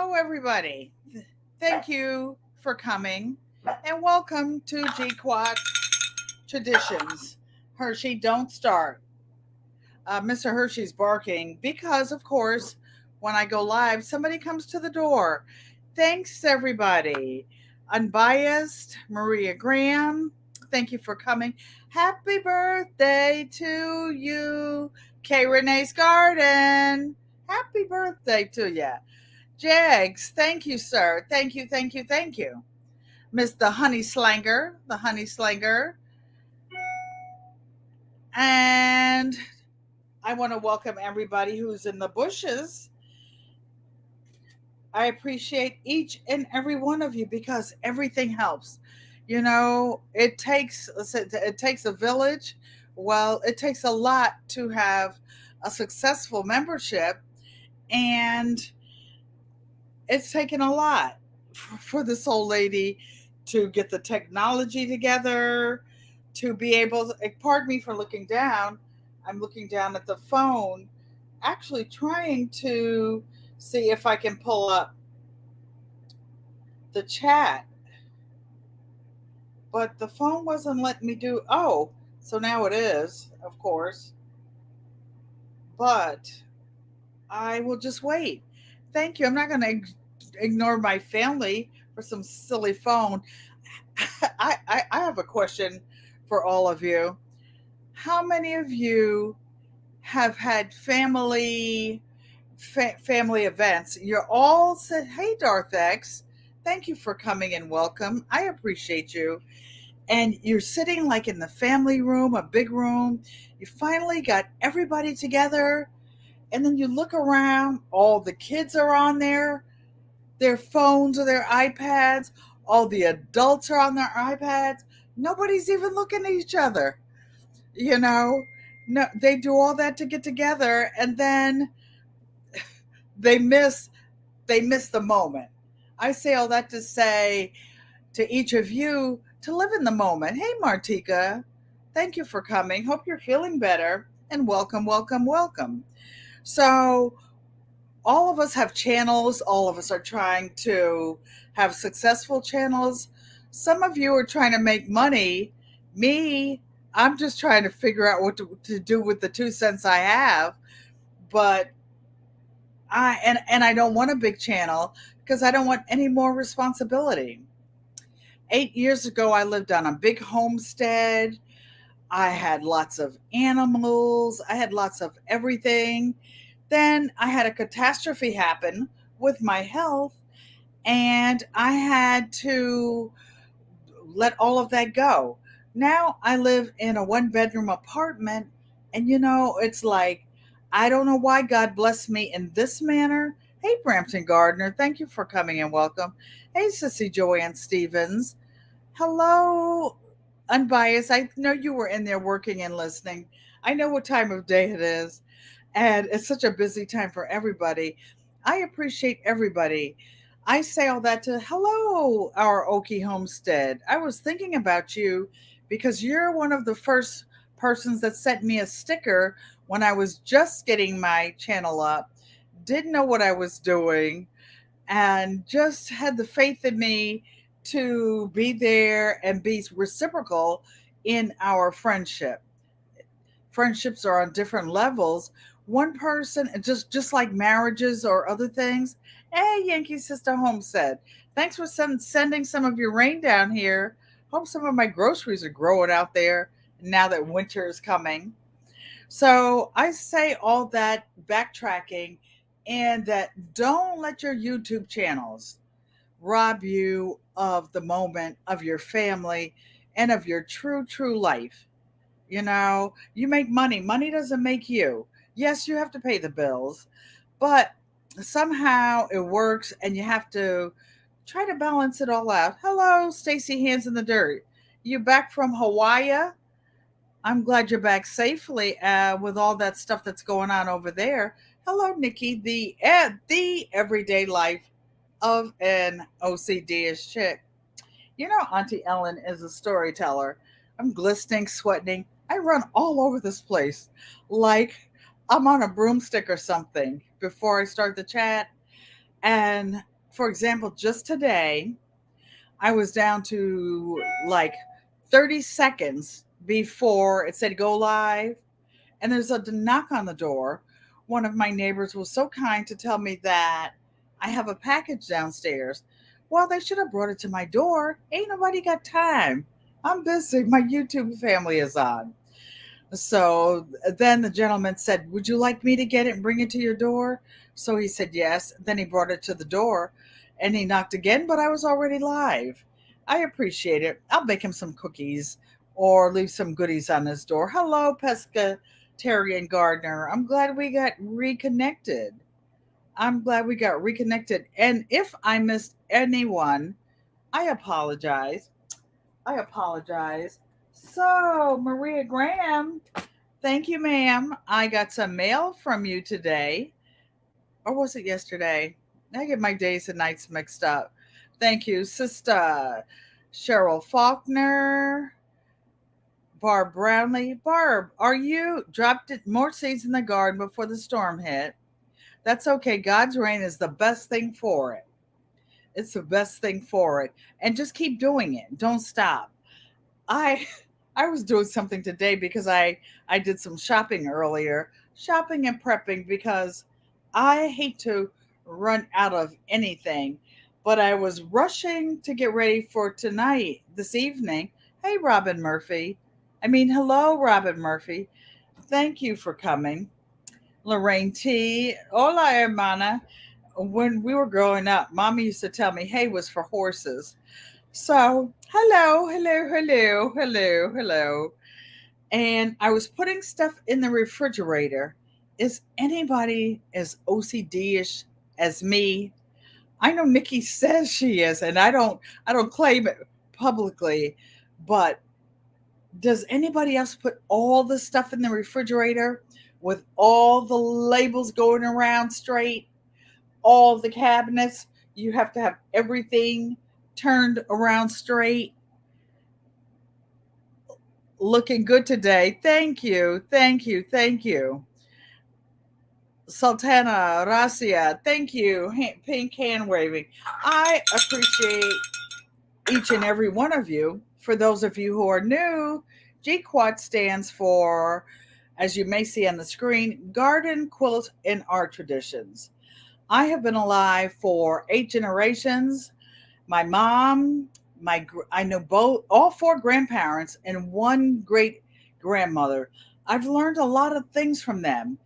Hello, everybody. Thank you for coming and welcome to GQUAT Traditions. Hershey, don't start. Mr. Hershey's barking because, of course, when I go live, somebody comes to the door. Thanks, everybody. Unbiased, Maria Graham, thank you for coming. Happy birthday to you, K. Renee's Garden. Happy birthday to you. Jags, thank you, sir. Thank you, thank you, thank you. Miss the Honey Slanger. And I want to welcome everybody who's in the bushes. I appreciate each and every one of you because everything helps. It takes a village. Well, it takes a lot to have a successful membership, and it's taken a lot for this old lady to get the technology together, to be able to, pardon me for looking down. I'm looking down at the phone, actually trying to see if I can pull up the chat, but the phone wasn't letting me do. Oh, so now it is, of course, but I will just wait. Thank you. I'm not going to ignore my family for some silly phone. I have a question for all of you. How many of you have had family events? You're all said, "Hey, Darth X, thank you for coming and welcome. I appreciate you." And you're sitting like in the family room, a big room. You finally got everybody together, and then you look around. All the kids are on there, their phones or their iPads. All the adults are on their iPads. Nobody's even looking at each other. You know, no, they do all that to get together, and then they miss they miss the moment. I say all that to say to each of you to live in the moment. Hey, Martika, thank you for coming. Hope you're feeling better, and welcome, welcome, welcome. So all of us have channels. All of us are trying to have successful channels. Some of you are trying to make money. Me, I'm just trying to figure out what to do with the 2 cents I have. But I don't want a big channel because I don't want any more responsibility. 8 years ago, I lived on a big homestead. I had lots of animals. I had lots of everything. Then I had a catastrophe happen with my health, and I had to let all of that go. Now I live in a 1 bedroom apartment, and it's like, I don't know why God blessed me in this manner. Hey, Brampton Gardner, thank you for coming and welcome. Hey, Sissy Joanne Stevens. Hello, Unbiased. I know you were in there working and listening. I know what time of day it is, and it's such a busy time for everybody. I appreciate everybody. I say all that to hello, our Okie Homestead. I was thinking about you because you're one of the first persons that sent me a sticker when I was just getting my channel up, didn't know what I was doing, and just had the faith in me to be there and be reciprocal in our friendship. Friendships are on different levels. One person, just like marriages or other things. Hey, Yankee Sister Homestead, thanks for sending some of your rain down here. Hope some of my groceries are growing out there now that winter is coming. So I say all that backtracking, and that don't let your YouTube channels rob you of the moment of your family and of your true life. You make money. Money doesn't make you. Yes, you have to pay the bills, but somehow it works, and you have to try to balance it all out. Hello, Stacy Hands in the Dirt. You back from Hawaii? I'm glad you're back safely with all that stuff that's going on over there. Hello, Nikki, the everyday life of an OCD-ish chick. Auntie Ellen is a storyteller. I'm glistening, sweating. I run all over this place like I'm on a broomstick or something before I start the chat. And For example, just today, I was down to like 30 seconds before it said go live, and there's a knock on the door. One of my neighbors was so kind to tell me that I have a package downstairs. Well, they should have brought it to my door. Ain't nobody got time. I'm busy. My YouTube family is on. So then the gentleman said, "Would you like me to get it and bring it to your door?" So he said yes. Then he brought it to the door and he knocked again, but I was already live. I appreciate it. I'll bake him some cookies or leave some goodies on his door. Hello, Pescatarian Gardener. I'm glad we got reconnected. I'm glad we got reconnected. And if I missed anyone, I apologize. I apologize. So, Maria Graham, thank you, ma'am. I got some mail from you today. Or was it yesterday? I get my days and nights mixed up. Thank you, Sister Cheryl Faulkner, Barb Brownlee. Barb, are you dropped it more seeds in the garden before the storm hit? That's okay. God's rain is the best thing for it. It's the best thing for it. And just keep doing it. Don't stop. I I was doing something today because I did some shopping earlier, shopping and prepping because I hate to run out of anything, but I was rushing to get ready for tonight, this evening. Hey, Robin Murphy. I mean, hello, Robin Murphy. Thank you for coming. Lorraine T. Hola, hermana. When we were growing up, Mommy used to tell me, "Hey" was for horses. So, hello, hello, hello, hello, hello. And I was putting stuff in the refrigerator. Is anybody as OCD-ish as me? I know Nikki says she is, and I don't claim it publicly, but does anybody else put all the stuff in the refrigerator with all the labels going around straight? All the cabinets, you have to have everything turned around straight. Looking good today. Thank you. Thank you. Thank you. Sultana Racia, thank you. Pink hand waving. I appreciate each and every one of you. For those of you who are new, GQUAT stands for, as you may see on the screen, Garden, Quilt, and Art Traditions. I have been alive for 8 generations. My mom, I know both all four grandparents and one great grandmother. I've learned a lot of things from them.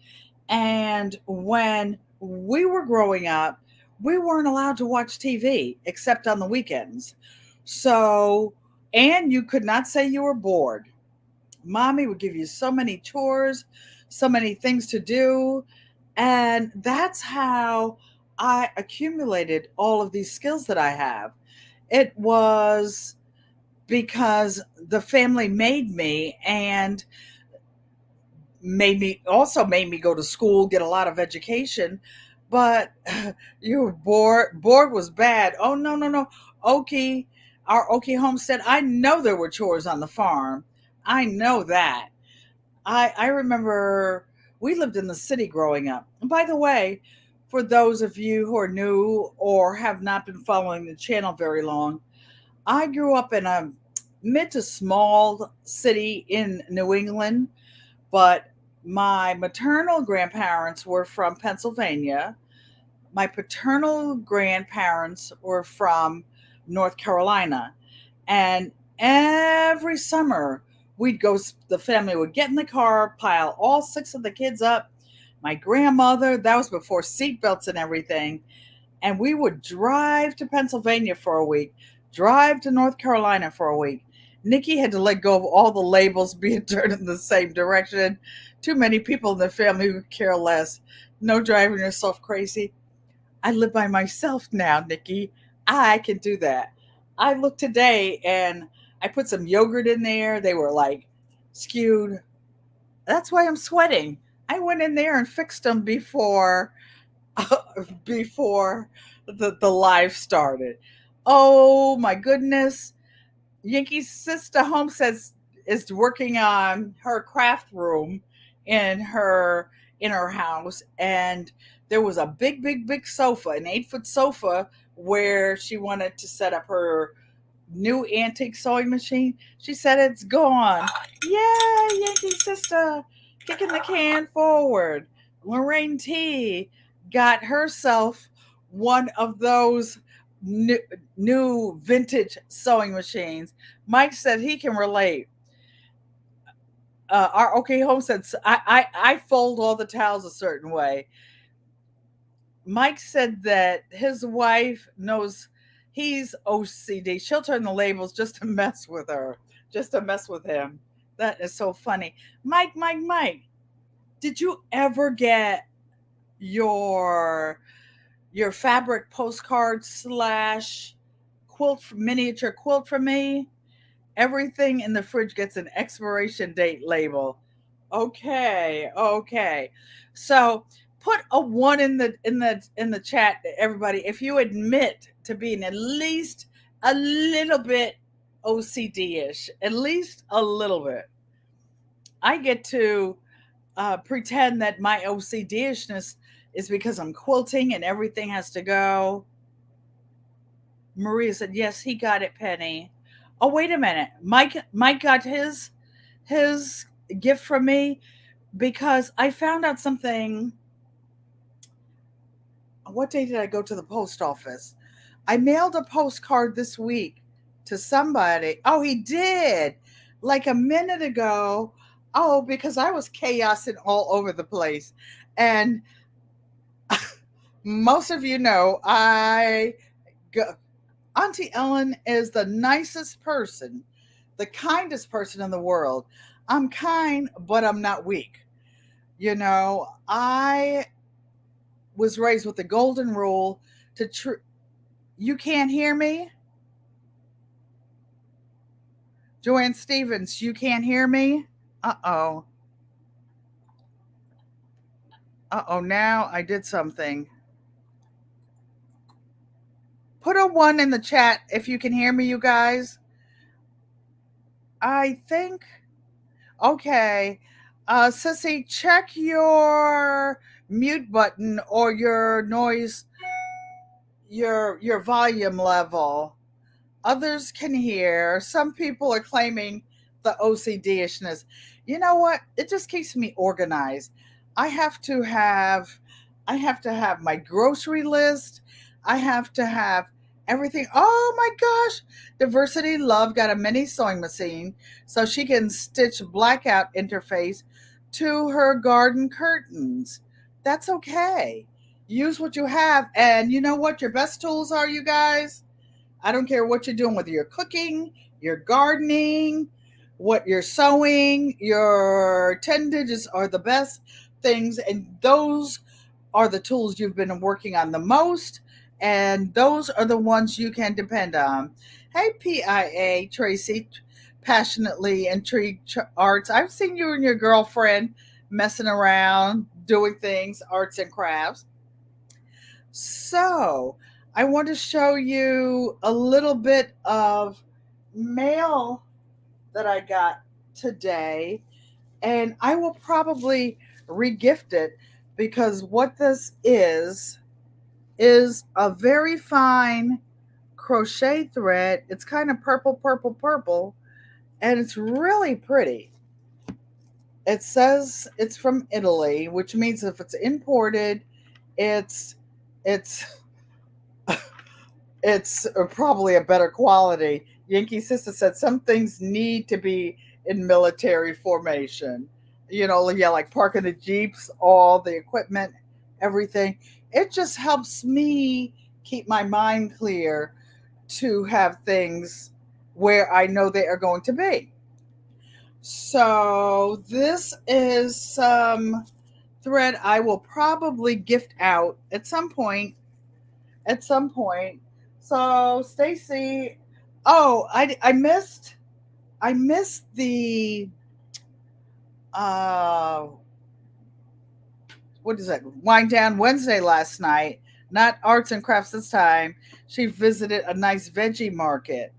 And when we were growing up, we weren't allowed to watch TV except on the weekends. So, and you could not say you were bored. Mommy would give you so many chores, so many things to do. And that's how I accumulated all of these skills that I have. It was because the family made me and made me go to school, get a lot of education. But you were bored. Bored was bad. Oh, no, no, no. Okie, our Okie homestead. I know there were chores on the farm. I know that. I remember we lived in the city growing up. And by the way, for those of you who are new or have not been following the channel very long, I grew up in a mid to small city in New England, but my maternal grandparents were from Pennsylvania. My paternal grandparents were from North Carolina. And every summer, the family would get in the car, pile all six of the kids up. My grandmother, that was before seatbelts and everything. And we would drive to Pennsylvania for a week, drive to North Carolina for a week. Nikki had to let go of all the labels being turned in the same direction. Too many people in the family who care less. No driving yourself crazy. I live by myself now, Nikki. I can do that. I looked today and I put some yogurt in there. They were like skewed. That's why I'm sweating. I went in there and fixed them before before the live started. Oh my goodness. Yankee's sister home says is working on her craft room in her in her house, and there was a big, big, big sofa, an 8-foot sofa, where she wanted to set up her new antique sewing machine. She said it's gone. Yay, Yankee sister, kicking the can forward. Lorraine T got herself one of those new vintage sewing machines. Mike said he can relate. Our OK Home said, I fold all the towels a certain way. Mike said that his wife knows he's OCD. She'll turn the labels just to mess with her, just to mess with him. That is so funny. Mike, did you ever get your your fabric postcard slash quilt, miniature quilt from me? Everything in the fridge gets an expiration date label. Okay. So put a one in the chat, everybody, if you admit to being at least a little bit OCD-ish, at least a little bit. I get to pretend that my OCD-ishness is because I'm quilting and everything has to go. Maria said, "Yes, he got it, Penny." Oh, wait a minute. Mike got his gift from me because I found out something. What day did I go to the post office? I mailed a postcard this week to somebody. Oh, he did. Like a minute ago. Oh, because I was chaosing all over the place. And most of you know, Auntie Ellen is the nicest person, the kindest person in the world. I'm kind, but I'm not weak. I was raised with the golden rule you can't hear me? Joanne Stevens, you can't hear me? Uh-oh. Uh-oh, now I did something. Put a 1 in the chat if you can hear me, you guys. I think okay. Sissy, check your mute button or your noise, your volume level. Others can hear. Some people are claiming the OCD-ishness. You know what? It just keeps me organized. I have to have I have to have my grocery list. I have to have everything. Oh my gosh. Diversity Love got a mini sewing machine so she can stitch blackout interface to her garden curtains. That's okay. Use what you have, and you know what your best tools are, you guys? I don't care what you're doing, whether you're cooking, you're gardening, what you're sewing, your 10 digits are the best things. And those are the tools you've been working on the most. And those are the ones you can depend on. Hey, PIA, Tracy, passionately intrigued arts. I've seen you and your girlfriend messing around, doing things, arts and crafts. So, I want to show you a little bit of mail that I got today, and I will probably regift it because what this is a very fine crochet thread. It's kind of purple, and it's really pretty. It says it's from Italy, which means if it's imported, it's it's it's probably a better quality. Yankee Sister said some things need to be in military formation. Yeah, like parking the Jeeps, all the equipment, everything. It just helps me keep my mind clear to have things where I know they are going to be. So, this is some thread I will probably gift out at some point. So Stacy, oh, I missed the uh what is that? Wind down Wednesday last night. Not arts and crafts this time. She visited a nice veggie market.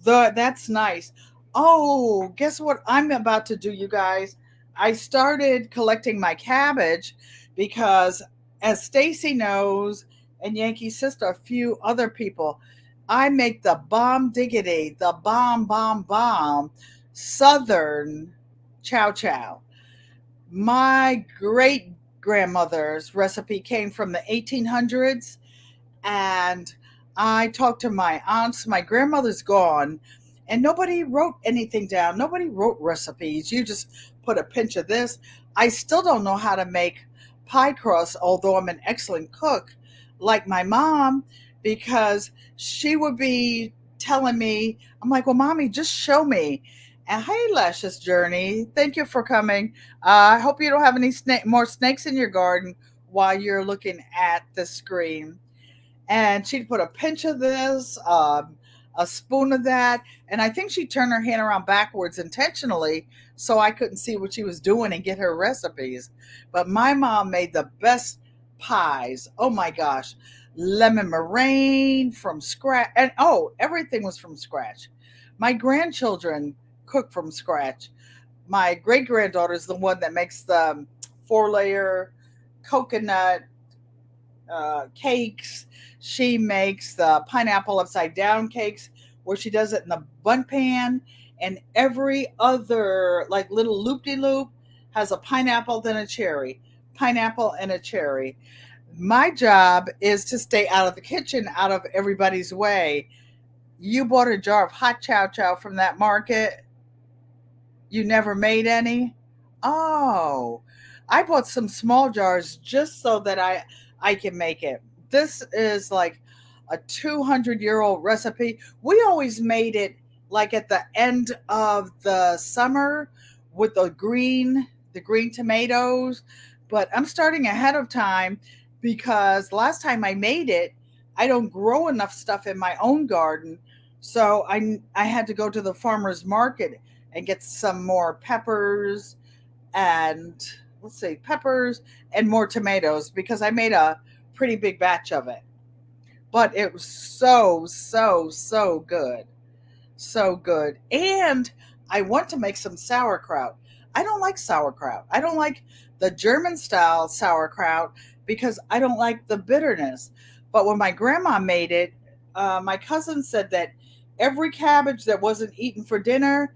That's nice. Oh, guess what I'm about to do, you guys? I started collecting my cabbage because, as Stacy knows, and Yankee sister, a few other people, I make the bomb diggity, the bomb Southern chow chow. My great grandmother's recipe came from the 1800s, and I talked to my aunts. My grandmother's gone, and nobody wrote anything down. Nobody wrote recipes. You just put a pinch of this. I still don't know how to make pie crust, although I'm an excellent cook, like my mom, because she would be telling me, I'm like, well, mommy, just show me. And hey, Lashes Journey, thank you for coming. I hope you don't have any more snakes in your garden while you're looking at the screen. And she'd put a pinch of this, a spoon of that, and I think she turned her hand around backwards intentionally so I couldn't see what she was doing and get her recipes. But my mom made the best pies. Oh my gosh, lemon meringue from scratch, and oh, everything was from scratch. My grandchildren cook from scratch. My great granddaughter is the one that makes the 4 layer coconut cakes. She makes the pineapple upside down cakes where she does it in the bun pan, and every other like little loop de loop has a pineapple, then a cherry, pineapple and a cherry. My job is to stay out of the kitchen, out of everybody's way. You bought a jar of hot chow chow from that market. You never made any? Oh, I bought some small jars just so that I can make it. This is like a 200-year-old recipe. We always made it like at the end of the summer with the green tomatoes, but I'm starting ahead of time because last time I made it, I don't grow enough stuff in my own garden. So I had to go to the farmer's market and get some more peppers and let's see, peppers and more tomatoes because I made a pretty big batch of it. But it was so good. So good. And I want to make some sauerkraut. I don't like sauerkraut. I don't like the German style sauerkraut because I don't like the bitterness. But when my grandma made it, my cousin said that every cabbage that wasn't eaten for dinner,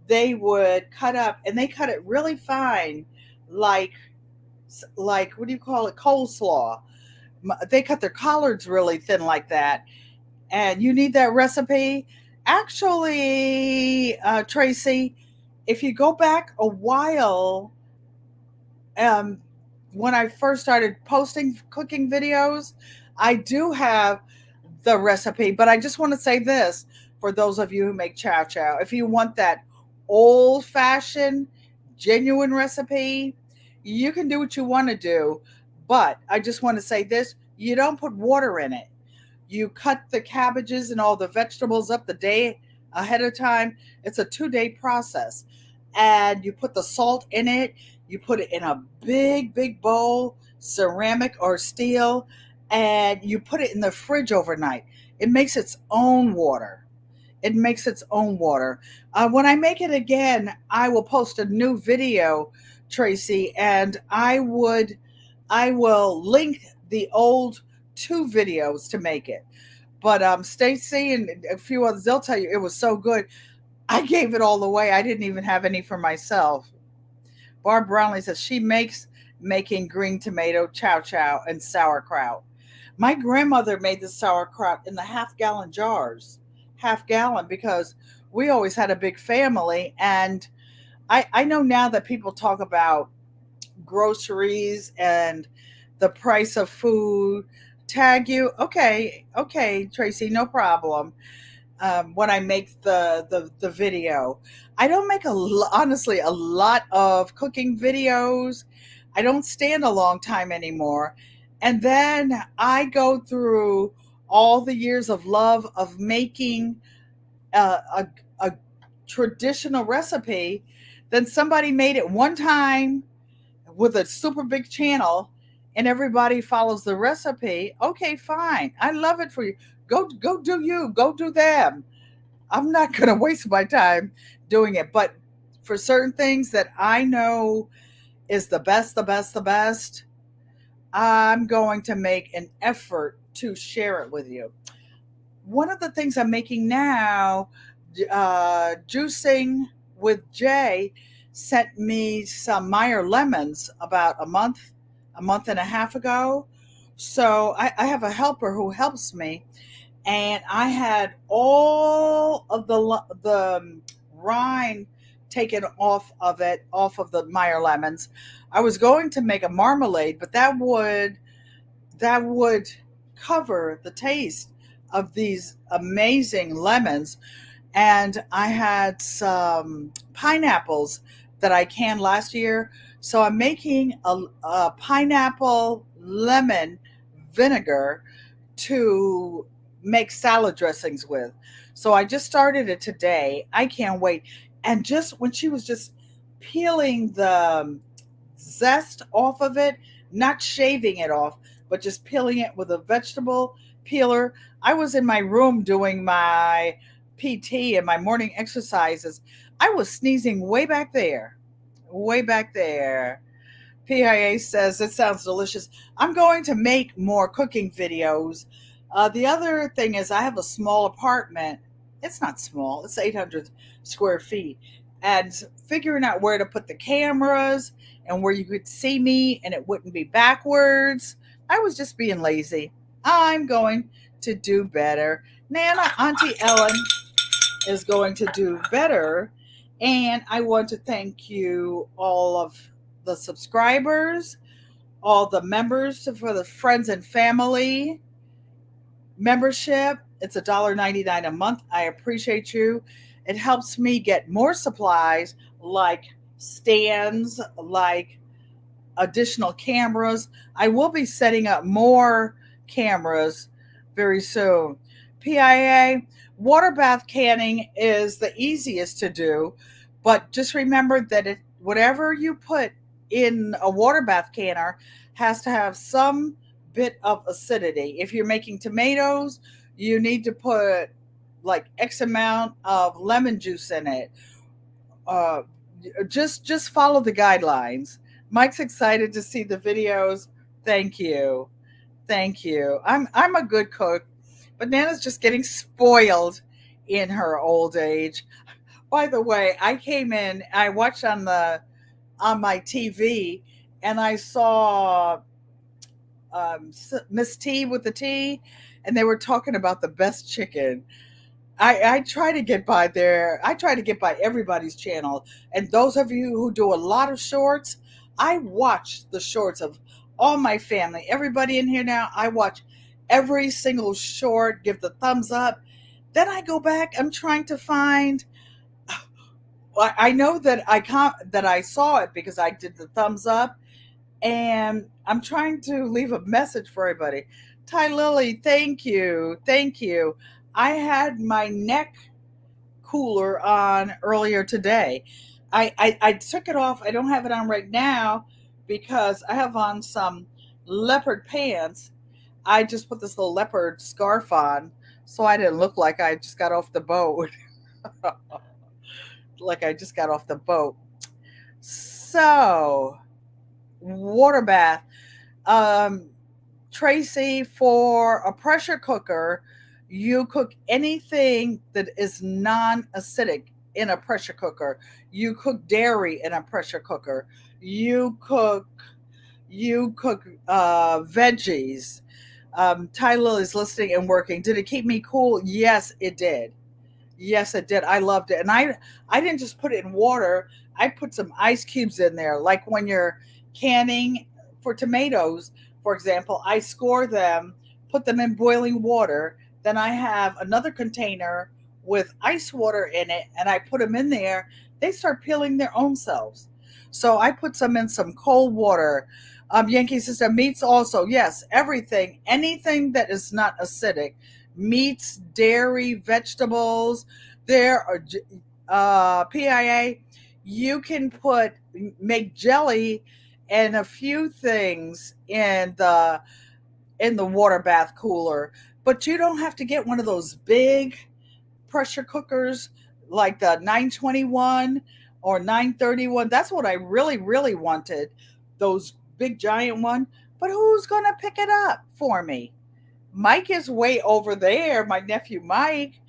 they would cut up, and they cut it really fine, like what do you call it, coleslaw. They cut their collards really thin like that, and you need that recipe. Actually, Tracy, if you go back a while, um, when I first started posting cooking videos, I do have the recipe, but I just want to say this for those of you who make chow chow. If you want that old fashioned, genuine recipe, you can do what you want to do. But I just want to say this, you don't put water in it. You cut the cabbages and all the vegetables up the day ahead of time. It's a 2-day process. And you put the salt in it. You put it in a big bowl, ceramic or steel, and you put it in the fridge overnight. It makes its own water. It makes its own water. When I make it again, I will post a new video, Tracy, and I will link the old 2 videos to make it. But Stacy and a few others, they'll tell you it was so good. I gave it all away. I didn't even have any for myself. Barb Brownlee says she makes making green tomato chow chow and sauerkraut. My grandmother made the sauerkraut in the half-gallon jars, half gallon, because we always had a big family. And I know now that people talk about groceries and the price of food, tag you. Okay, Tracy, no problem. When I make the video, I don't make honestly a lot of cooking videos. I don't stand a long time anymore, and then I go through all the years of love of making a traditional recipe. Then somebody made it one time with a super big channel and everybody follows the recipe. Okay, fine. I love it for you. Go do you. Go do them. I'm not going to waste my time doing it. But for certain things that I know is the best, the best, the best, I'm going to make an effort to share it with you. One of the things I'm making now, juicing with Jay, sent me some Meyer lemons about a month and a half ago. So I have a helper who helps me, and I had all of the rind taken off of it, off of the Meyer lemons. I was going to make a marmalade, but that would cover the taste of these amazing lemons. And I had some pineapples that I canned last year. So I'm making a pineapple lemon vinegar to make salad dressings with. So I just started it today. I can't wait. And just when she was just peeling the zest off of it, not shaving it off, but just peeling it with a vegetable peeler. I was in my room doing my PT and my morning exercises. I was sneezing way back there, way back there. PIA says it sounds delicious. I'm going to make more cooking videos. The other thing is, I have a small apartment. It's not small, it's 800 square feet. And figuring out where to put the cameras and where you could see me and it wouldn't be backwards, I was just being lazy. I'm going to do better. Nana, Auntie Ellen is going to do better. And I want to thank you, all of the subscribers, all the members, for the friends and family membership. It's $1.99 a month. I appreciate you. It helps me get more supplies like stands, like additional cameras. I will be setting up more cameras very soon. PIA, water bath canning is the easiest to do, but just remember that whatever you put in a water bath canner has to have some bit of acidity. If you're making tomatoes, you need to put like X amount of lemon juice in it. Uh, just follow the guidelines. Mike's excited to see the videos. Thank you. Thank you. I'm a good cook, but Nana's just getting spoiled in her old age. By the way, I came in, I watched on my TV, and I saw Miss T with the T, and they were talking about the best chicken. I try to get by there. I try to get by everybody's channel. And those of you who do a lot of shorts, I watch the shorts of all my family. Everybody in here now, I watch every single short, give the thumbs up. Then I go back. I'm trying to find. I know that that I saw it because I did the thumbs up, and I'm trying to leave a message for everybody. Ty Lily, thank you. Thank you. I had my neck cooler on earlier today. I took it off. I don't have it on right now because I have on some leopard pants. I just put this little leopard scarf on so I didn't look like I just got off the boat. Like I just got off the boat. So, water bath. Um, Tracy, for a pressure cooker, you cook anything that is non acidic in a pressure cooker. You cook dairy in a pressure cooker. You cook veggies. Tyler is listening and working. Did it keep me cool? Yes, it did. Yes, it did. I loved it. And I didn't just put it in water. I put some ice cubes in there. Like when you're canning for tomatoes, for example, I score them, put them in boiling water. Then I have another container with ice water in it, and I put them in there. They start peeling their own selves. So I put some in some cold water. Yankee Sister, meats also. Yes, everything. Anything that is not acidic. Meats, dairy, vegetables. There are PIA. You can make jelly and a few things in the water bath cooler, but you don't have to get one of those big pressure cookers like the 921 or 931. That's what I really, really wanted. Those big giant one. But who's going to pick it up for me? Mike is way over there. My nephew Mike.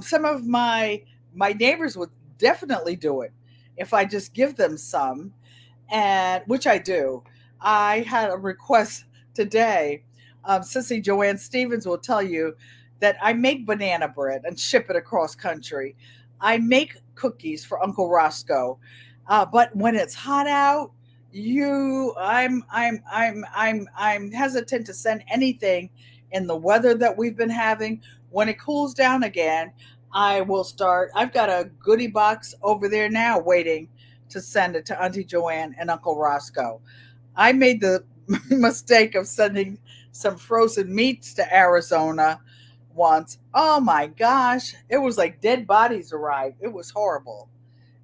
Some of my neighbors would definitely do it if I just give them some, and which I do. I had a request today. Sissy Joanne Stevens will tell you that I make banana bread and ship it across country. I make cookies for Uncle Roscoe, but when it's hot out, I'm hesitant to send anything in the weather that we've been having. When it cools down again, I will start. I've got a goodie box over there now waiting to send it to Auntie Joanne and Uncle Roscoe. I made the mistake of sending some frozen meats to Arizona once. Oh my gosh, it was like dead bodies arrived. It was horrible.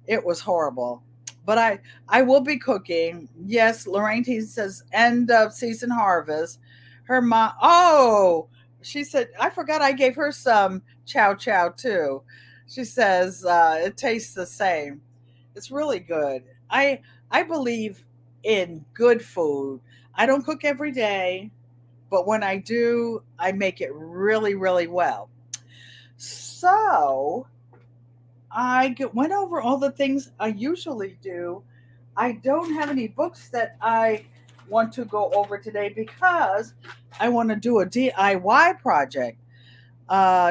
It was horrible. But I will be cooking. Yes, Lorraine T says end of season harvest. Her mom, oh, she said I forgot I gave her some chow chow too. She says it tastes the same. It's really good. I believe in good food. I don't cook every day, but when I do, I make it really, really well. So went over all the things I usually do. I don't have any books that I want to go over today because I want to do a DIY project.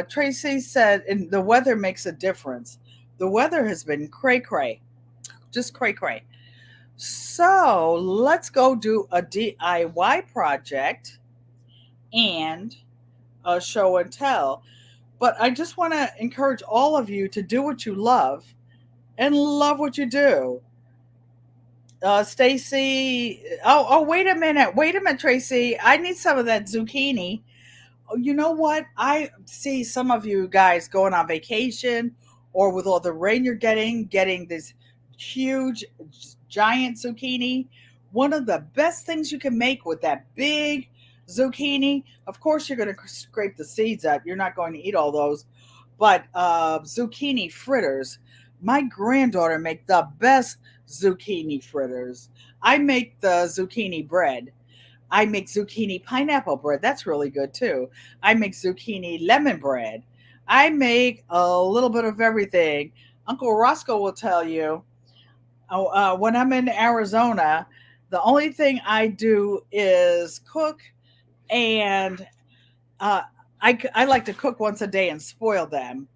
Tracy said, and the weather makes a difference. The weather has been cray cray, just cray cray. So let's go do a DIY project and a show and tell. But I just want to encourage all of you to do what you love and love what you do. Stacy, oh, wait a minute, Tracy. I need some of that zucchini. Oh, you know what? I see some of you guys going on vacation or with all the rain you're getting this huge, giant zucchini. One of the best things you can make with that big zucchini, of course, you're going to scrape the seeds out. You're not going to eat all those, but zucchini fritters. My granddaughter make the best zucchini fritters. I make the zucchini bread. I make zucchini pineapple bread. That's really good too. I make zucchini lemon bread. I make a little bit of everything. Uncle Roscoe will tell you when I'm in Arizona, the only thing I do is cook, and uh, I like to cook once a day and spoil them.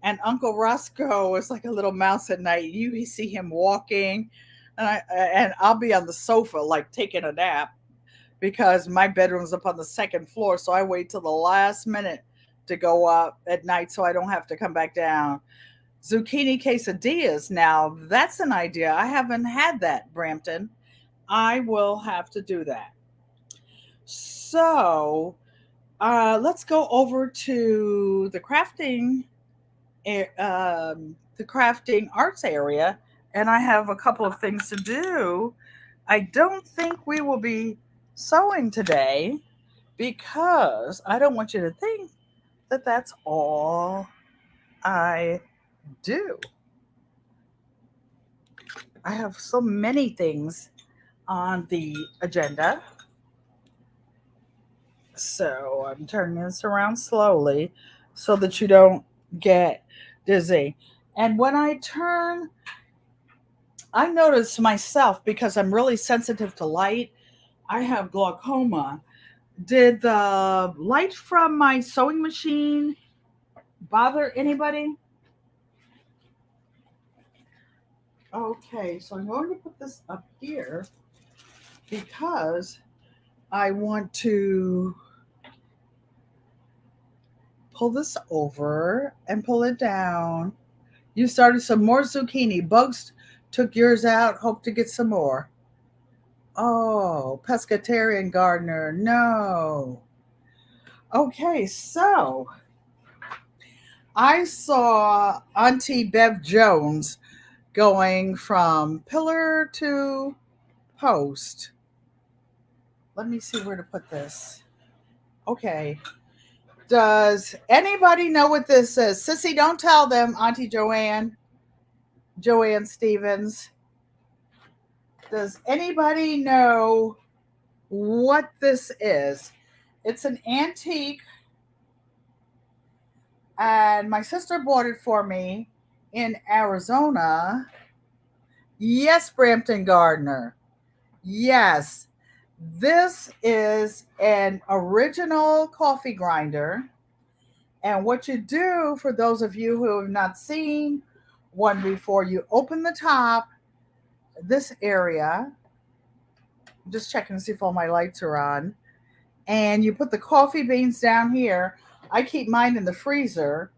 And Uncle Roscoe is like a little mouse at night. You see him walking, and I'll be on the sofa like taking a nap because my bedroom's up on the second floor. So I wait till the last minute to go up at night so I don't have to come back down. Zucchini quesadillas. Now, that's an idea. I haven't had that, Brampton. I will have to do that. So, let's go over to the crafting arts area, and I have a couple of things to do. I don't think we will be sewing today because I don't want you to think that that's all I do. I have so many things on the agenda. So I'm turning this around slowly so that you don't get dizzy. And when I turn, I notice myself because I'm really sensitive to light. I have glaucoma. Did the light from my sewing machine bother anybody? Okay, so I'm going to put this up here because I want to pull this over and pull it down. You started some more zucchini. Bugs took yours out. Hope to get some more. Oh, pescatarian gardener. No. Okay, so I saw Auntie Bev Jones going from pillar to post. Let me see where to put this. Okay. Does anybody know what this is? Sissy, don't tell them, Auntie Joanne. Joanne Stevens, does anybody know what this is? It's an antique, and my sister bought it for me in Arizona. Yes, Brampton Gardner. Yes. This is an original coffee grinder. And what you do, for those of you who have not seen one before, you open the top, this area. I'm just checking to see if all my lights are on. And you put the coffee beans down here. I keep mine in the freezer.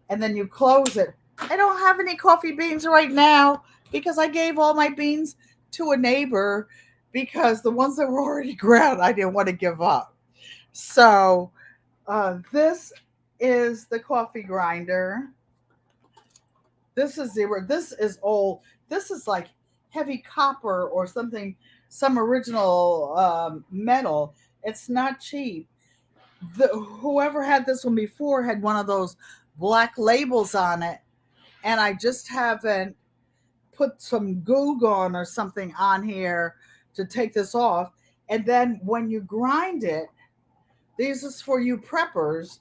And then you close it. I don't have any coffee beans right now because I gave all my beans to a neighbor because the ones that were already ground I didn't want to give up. So this is the coffee grinder. This is zero. This is old. This is like heavy copper or something, some original metal. It's not cheap. Whoever had this one before had one of those black labels on it, and I just haven't put some Goo Gone or something on here to take this off. And then when you grind it, this is for you preppers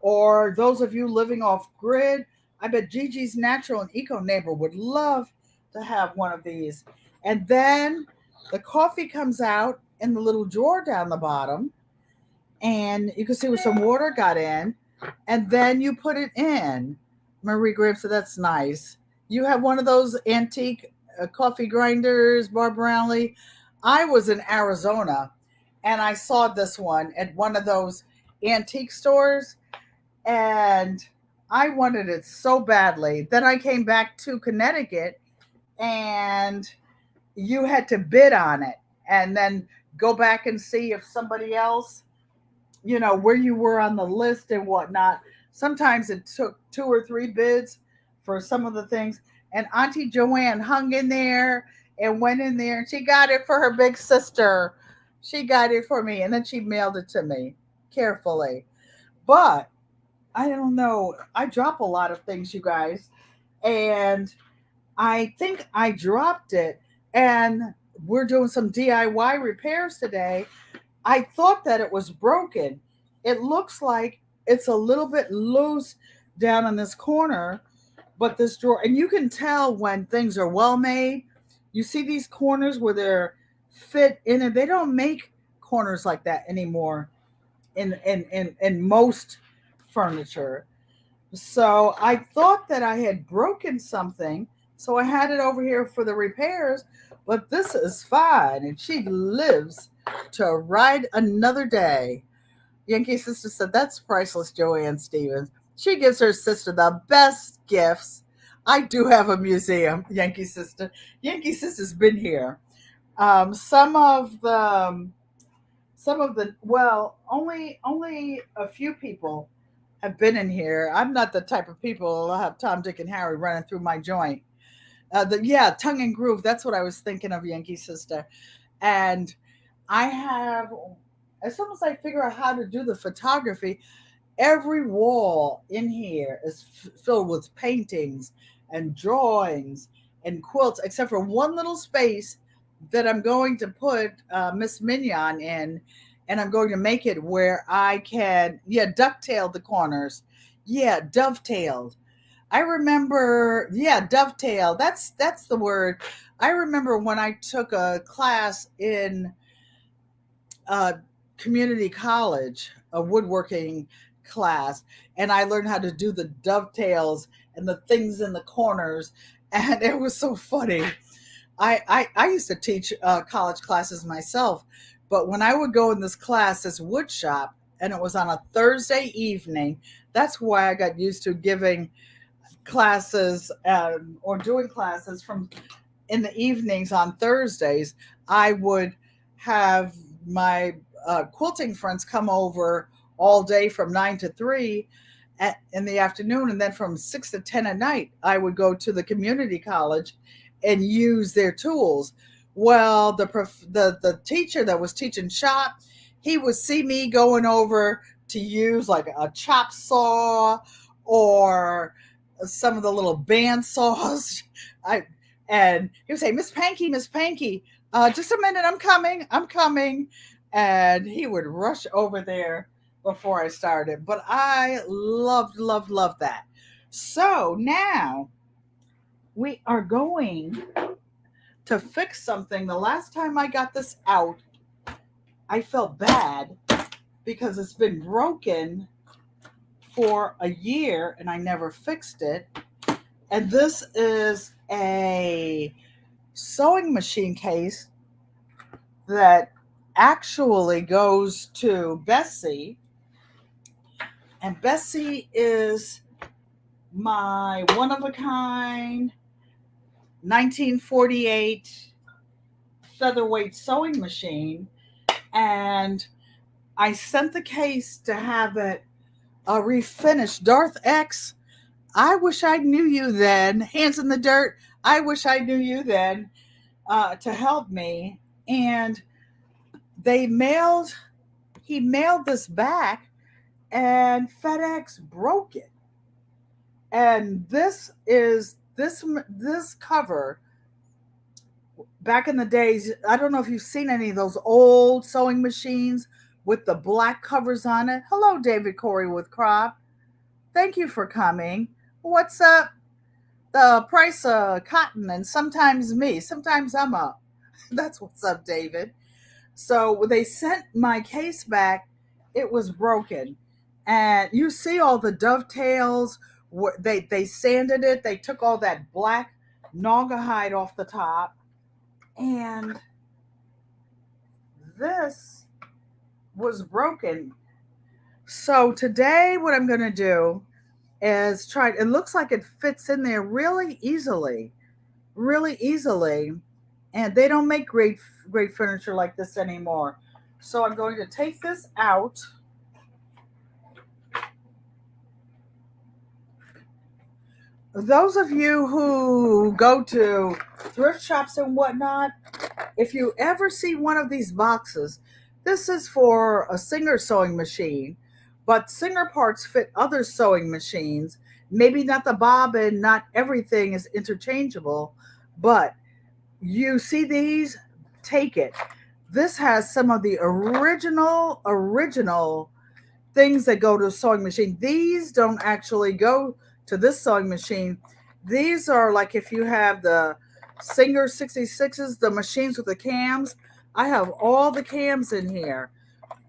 or those of you living off grid. I bet Gigi's Natural and Eco Neighbor would love to have one of these. And then the coffee comes out in the little drawer down the bottom, and you can see where some water got in, and then you put it in. Marie Graham said, that's nice. You have one of those antique coffee grinders, Barb Brownlee. I was in Arizona, and I saw this one at one of those antique stores, and I wanted it so badly. Then I came back to Connecticut, and you had to bid on it and then go back and see if somebody else, where you were on the list and whatnot. Sometimes it took 2 or 3 bids for some of the things. And Auntie Joanne hung in there and went in there, and she got it for her big sister. She got it for me, and then she mailed it to me carefully. But I don't know. I drop a lot of things, you guys. And I think I dropped it. And we're doing some DIY repairs today. I thought that it was broken. It looks like it's a little bit loose down in this corner, but this drawer, and you can tell when things are well made. You see these corners where they're fit in it. They don't make corners like that anymore in most furniture. So I thought that I had broken something. So I had it over here for the repairs, but this is fine. And she lives to ride another day. Yankee Sister said, that's priceless, Joanne Stevens. She gives her sister the best gifts. I do have a museum, Yankee Sister. Yankee Sister's been here. Some of the well, only a few people have been in here. I'm not the type of people who'll have Tom, Dick, and Harry running through my joint. Tongue and groove. That's what I was thinking of, Yankee Sister. And I have, as soon as I figure out how to do the photography, every wall in here is filled with paintings and drawings and quilts, except for one little space that I'm going to put Miss Mignon in, and I'm going to make it where I can, ducktail the corners. Yeah, dovetailed. I remember, dovetail. That's the word. I remember when I took a class in community college, a woodworking class, and I learned how to do the dovetails and the things in the corners, and it was so funny. I used to teach college classes myself, but when I would go in this class, this wood shop, and it was on a Thursday evening, that's why I got used to giving classes or doing classes from in the evenings on Thursdays. I would have my quilting friends come over all day from 9 to 3 in the afternoon, and then from 6 to 10 at night, I would go to the community college and use their tools. Well, the teacher that was teaching shop, he would see me going over to use like a chop saw or some of the little band saws. I and he would say, Miss Panky, just a minute, I'm coming. And he would rush over there before I started. But I loved that. So now we are going to fix something. The last time I got this out, I felt bad because it's been broken for a year and I never fixed it. And this is a sewing machine case that actually goes to Bessie. And Bessie is my one of a kind 1948 featherweight sewing machine. And I sent the case to have it refinished. Darth X, I wish I knew you then. Hands in the dirt. I wish I knew you then to help me. And he mailed this back, and FedEx broke it. And this cover. Back in the days, I don't know if you've seen any of those old sewing machines with the black covers on it. Hello, David Corey with Crop. Thank you for coming. What's up? The price of cotton and sometimes me. Sometimes I'm up. That's what's up, David. So when they sent my case back, it was broken. And you see all the dovetails. They sanded it. They took all that black naugahyde off the top. And this was broken. So today what I'm going to do is try. It looks like it fits in there really easily. And they don't make great furniture like this anymore. So I'm going to take this out. Those of you who go to thrift shops and whatnot, if you ever see one of these boxes, this is for a Singer sewing machine, but Singer parts fit other sewing machines. Maybe not the bobbin, not everything is interchangeable, but you see these, take it. This has some of the original things that go to a sewing machine. These don't actually go to this sewing machine. These are like if you have the Singer 66s, the machines with the cams. I have all the cams in here.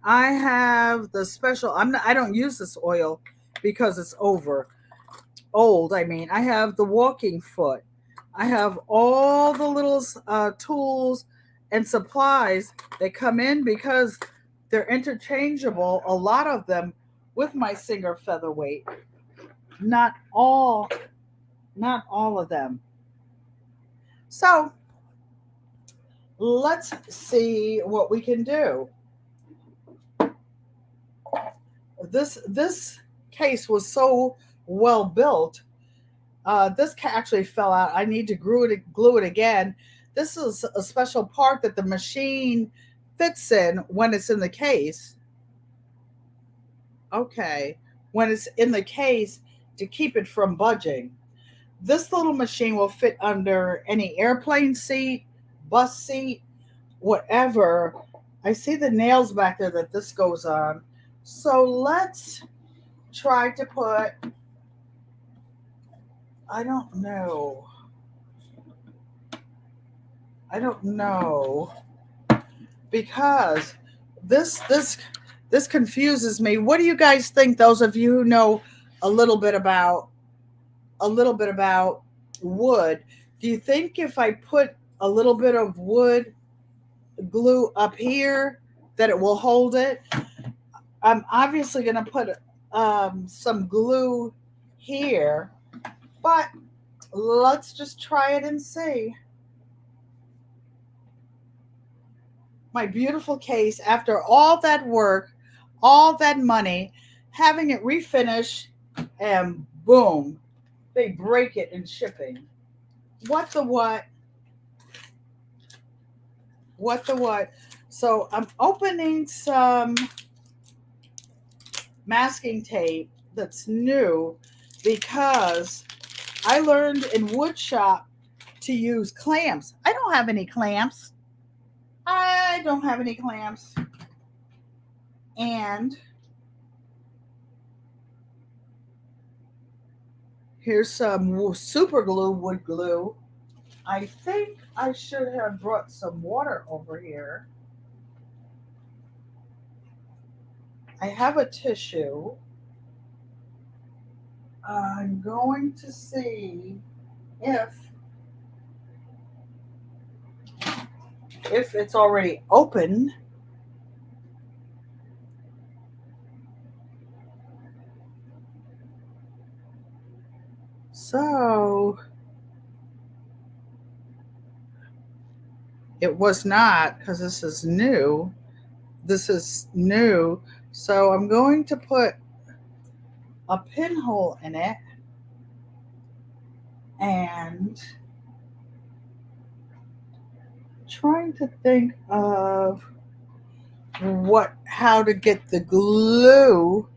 I have the special. I don't use this oil because it's old. I mean, I have the walking foot. I have all the little tools and supplies that come in because they're interchangeable. A lot of them with my Singer featherweight. Not all of them. So let's see what we can do. This case was so well built. This actually fell out. I need to glue it again. This is a special part that the machine fits in when it's in the case. Okay, when it's in the case to keep it from budging. This little machine will fit under any airplane seat, bus seat, whatever. I see the nails back there that this goes on. So let's try to put, I don't know, because this confuses me. What do you guys think, those of you who know a little bit about wood? Do you think if I put a little bit of wood glue up here that it will hold it? I'm obviously going to put some glue here, but let's just try it and see. My beautiful case, after all that work, all that money, having it refinished, and boom, they break it in shipping. What the what? What the what? So I'm opening some masking tape that's new because I learned in wood shop to use clamps. I don't have any clamps. I don't have any clamps. And here's some super glue, wood glue. I think I should have brought some water over here. I have a tissue. I'm going to see if it's already open. So it was not, because this is new. This is new. So I'm going to put a pinhole in it and trying to think of how to get the glue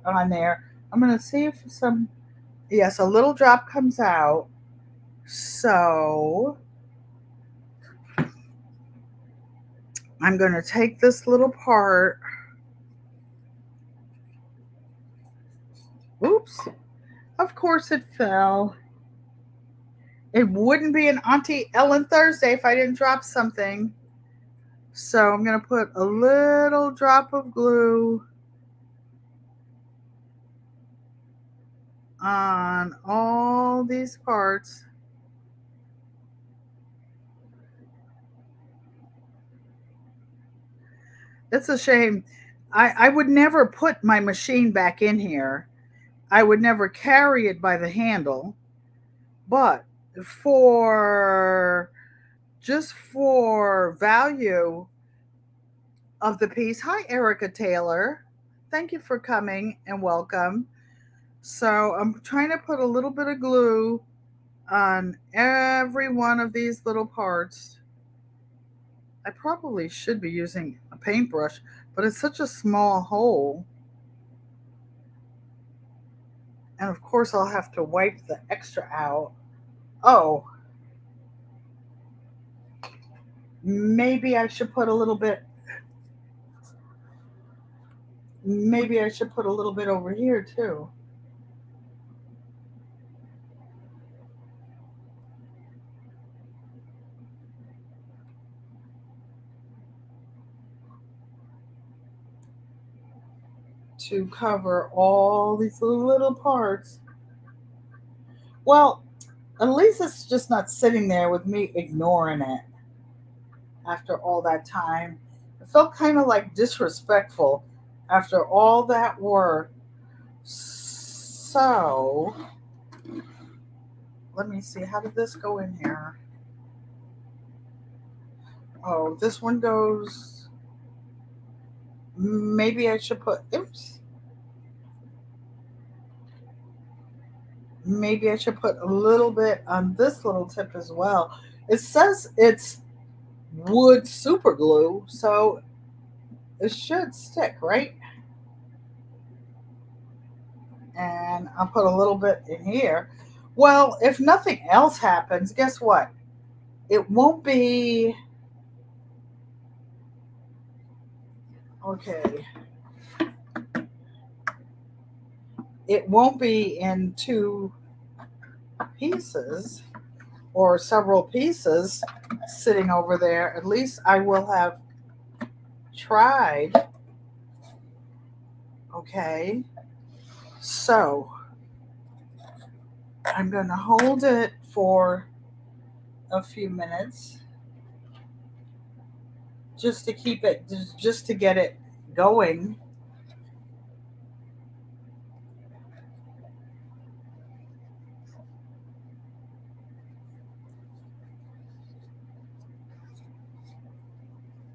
on there. I'm going to see if yes, a little drop comes out. So I'm going to take this little part. Oops. Of course it fell. It wouldn't be an Auntie Ellen Thursday if I didn't drop something. So I'm going to put a little drop of glue on all these parts. It's a shame. I would never put my machine back in here. I would never carry it by the handle. But for value of the piece, hi Erica Taylor. Thank you for coming and welcome. So I'm trying to put a little bit of glue on every one of these little parts. I probably should be using a paintbrush, but it's such a small hole. And of course I'll have to wipe the extra out. Oh, maybe I should put a little bit over here too. To cover all these little parts. Well, at least it's just not sitting there with me ignoring it after all that time. It felt kind of like disrespectful after all that work. So, let me see. How did this go in here? Oh, this one goes. Maybe I should put. Oops. Maybe I should put a little bit on this little tip as well. It says it's wood super glue, so it should stick, right? And I'll put a little bit in here. Well, if nothing else happens, guess what? It won't be okay. It won't be in two pieces or several pieces sitting over there. At least I will have tried. Okay. So I'm going to hold it for a few minutes just to keep it, just to get it going.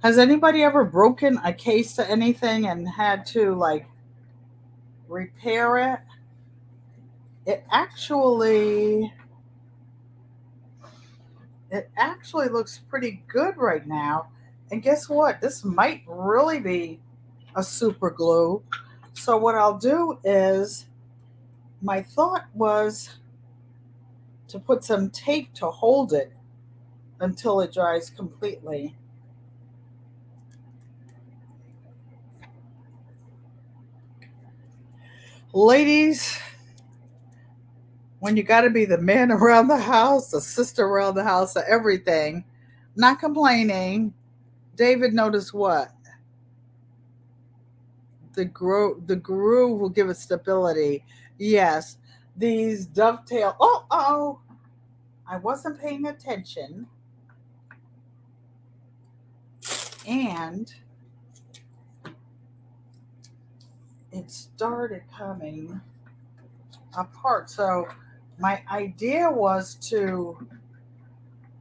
Has anybody ever broken a case to anything and had to like repair it? It actually looks pretty good right now. And guess what? This might really be a super glue. So what I'll do is my thought was to put some tape to hold it until it dries completely. Ladies, when you got to be the man around the house, the sister around the house, the everything, not complaining, David noticed what? The groove will give it stability. Yes, these dovetail. Oh, I wasn't paying attention, and it started coming apart. So my idea was to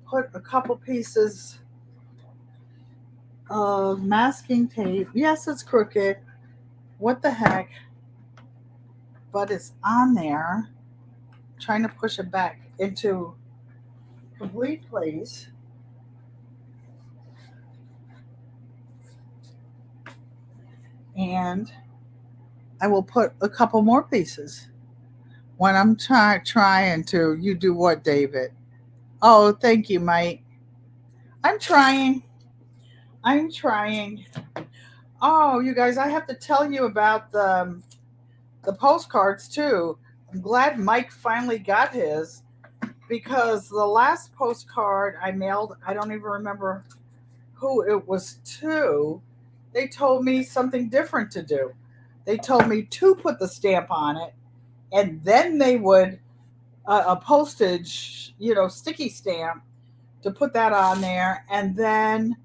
put a couple pieces of masking tape. Yes, it's crooked. What the heck? But it's on there. Trying to push it back into complete place. And I will put a couple more pieces. When I'm trying to, you do what, David? Oh, thank you, Mike. I'm trying. I'm trying. Oh, you guys, I have to tell you about the postcards too. I'm glad Mike finally got his because the last postcard I mailed, I don't even remember who it was to. They told me something different to do. They told me to put the stamp on it, and then they would a postage, sticky stamp to put that on there, and then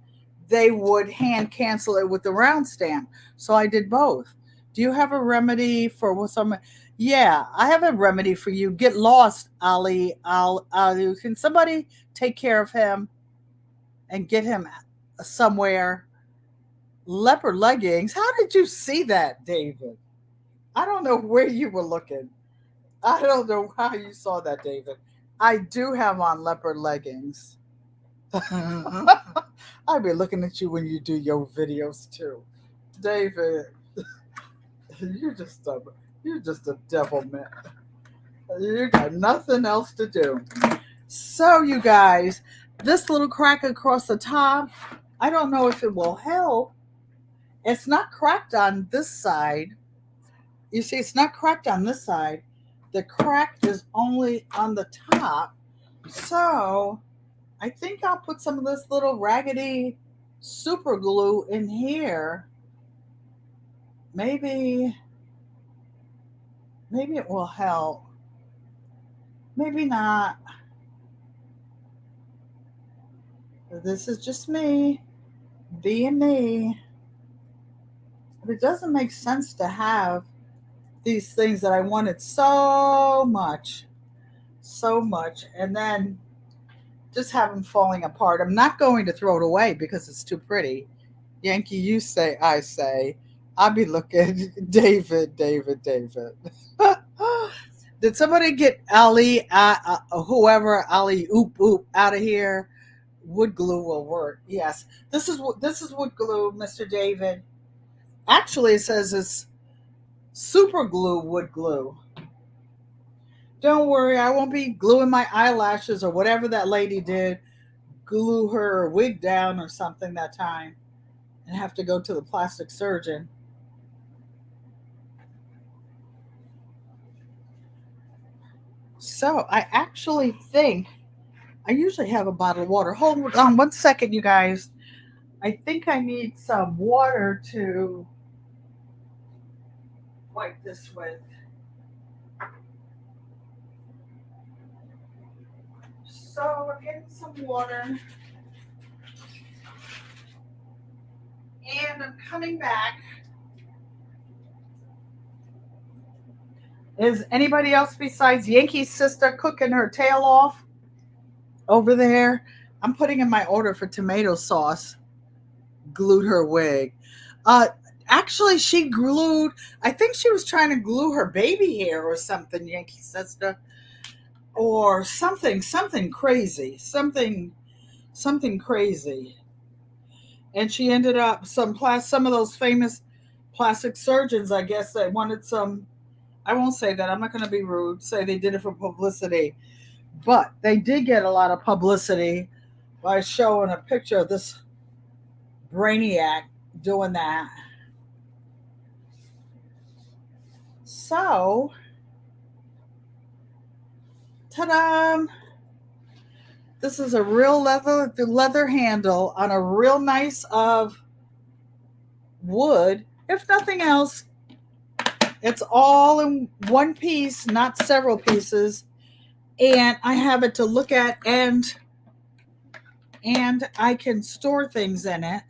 they would hand cancel it with the round stamp. So I did both. Do you have a remedy for some? Yeah, I have a remedy for you. Get lost, Ali. Ali. Can somebody take care of him and get him somewhere? Leopard leggings. How did you see that, David? I don't know where you were looking. I don't know how you saw that, David. I do have on leopard leggings. I'll be looking at you when you do your videos too. David, you're just a you're just a devil man. You got nothing else to do. So you guys, this little crack across the top, I don't know if it will help. It's not cracked on this side. You see, it's not cracked on this side. The crack is only on the top. So I think I'll put some of this little raggedy super glue in here. Maybe it will help. Maybe not. This is just me being me. But it doesn't make sense to have these things that I wanted so much, and then just have them falling apart. I'm not going to throw it away because it's too pretty. Yankee, you say, I say. I'll be looking. David. Did somebody get Ali, whoever Ali oop out of here? Wood glue will work. Yes, this is wood glue, Mr. David. Actually, it says it's super glue wood glue. Don't worry, I won't be gluing my eyelashes or whatever that lady did. Glue her wig down or something that time, and have to go to the plastic surgeon. So I actually think I usually have a bottle of water. Hold on 1 second, you guys. I think I need some water to wipe this with. So we're getting some water. And I'm coming back. Is anybody else besides Yankee's sister cooking her tail off over there? I'm putting in my order for tomato sauce. Glued her wig. Uh, Actually, she glued. I think she was trying to glue her baby hair or something. Yankee's sister, or something crazy, something crazy. And she ended up some of those famous plastic surgeons. I guess they wanted some. I won't say that. I'm not going to be rude. Say they did it for publicity. But they did get a lot of publicity by showing a picture of this brainiac doing that. So, ta-da! This is a real leather handle on a real nice of wood. If nothing else, it's all in one piece, not several pieces. And I have it to look at, and I can store things in it.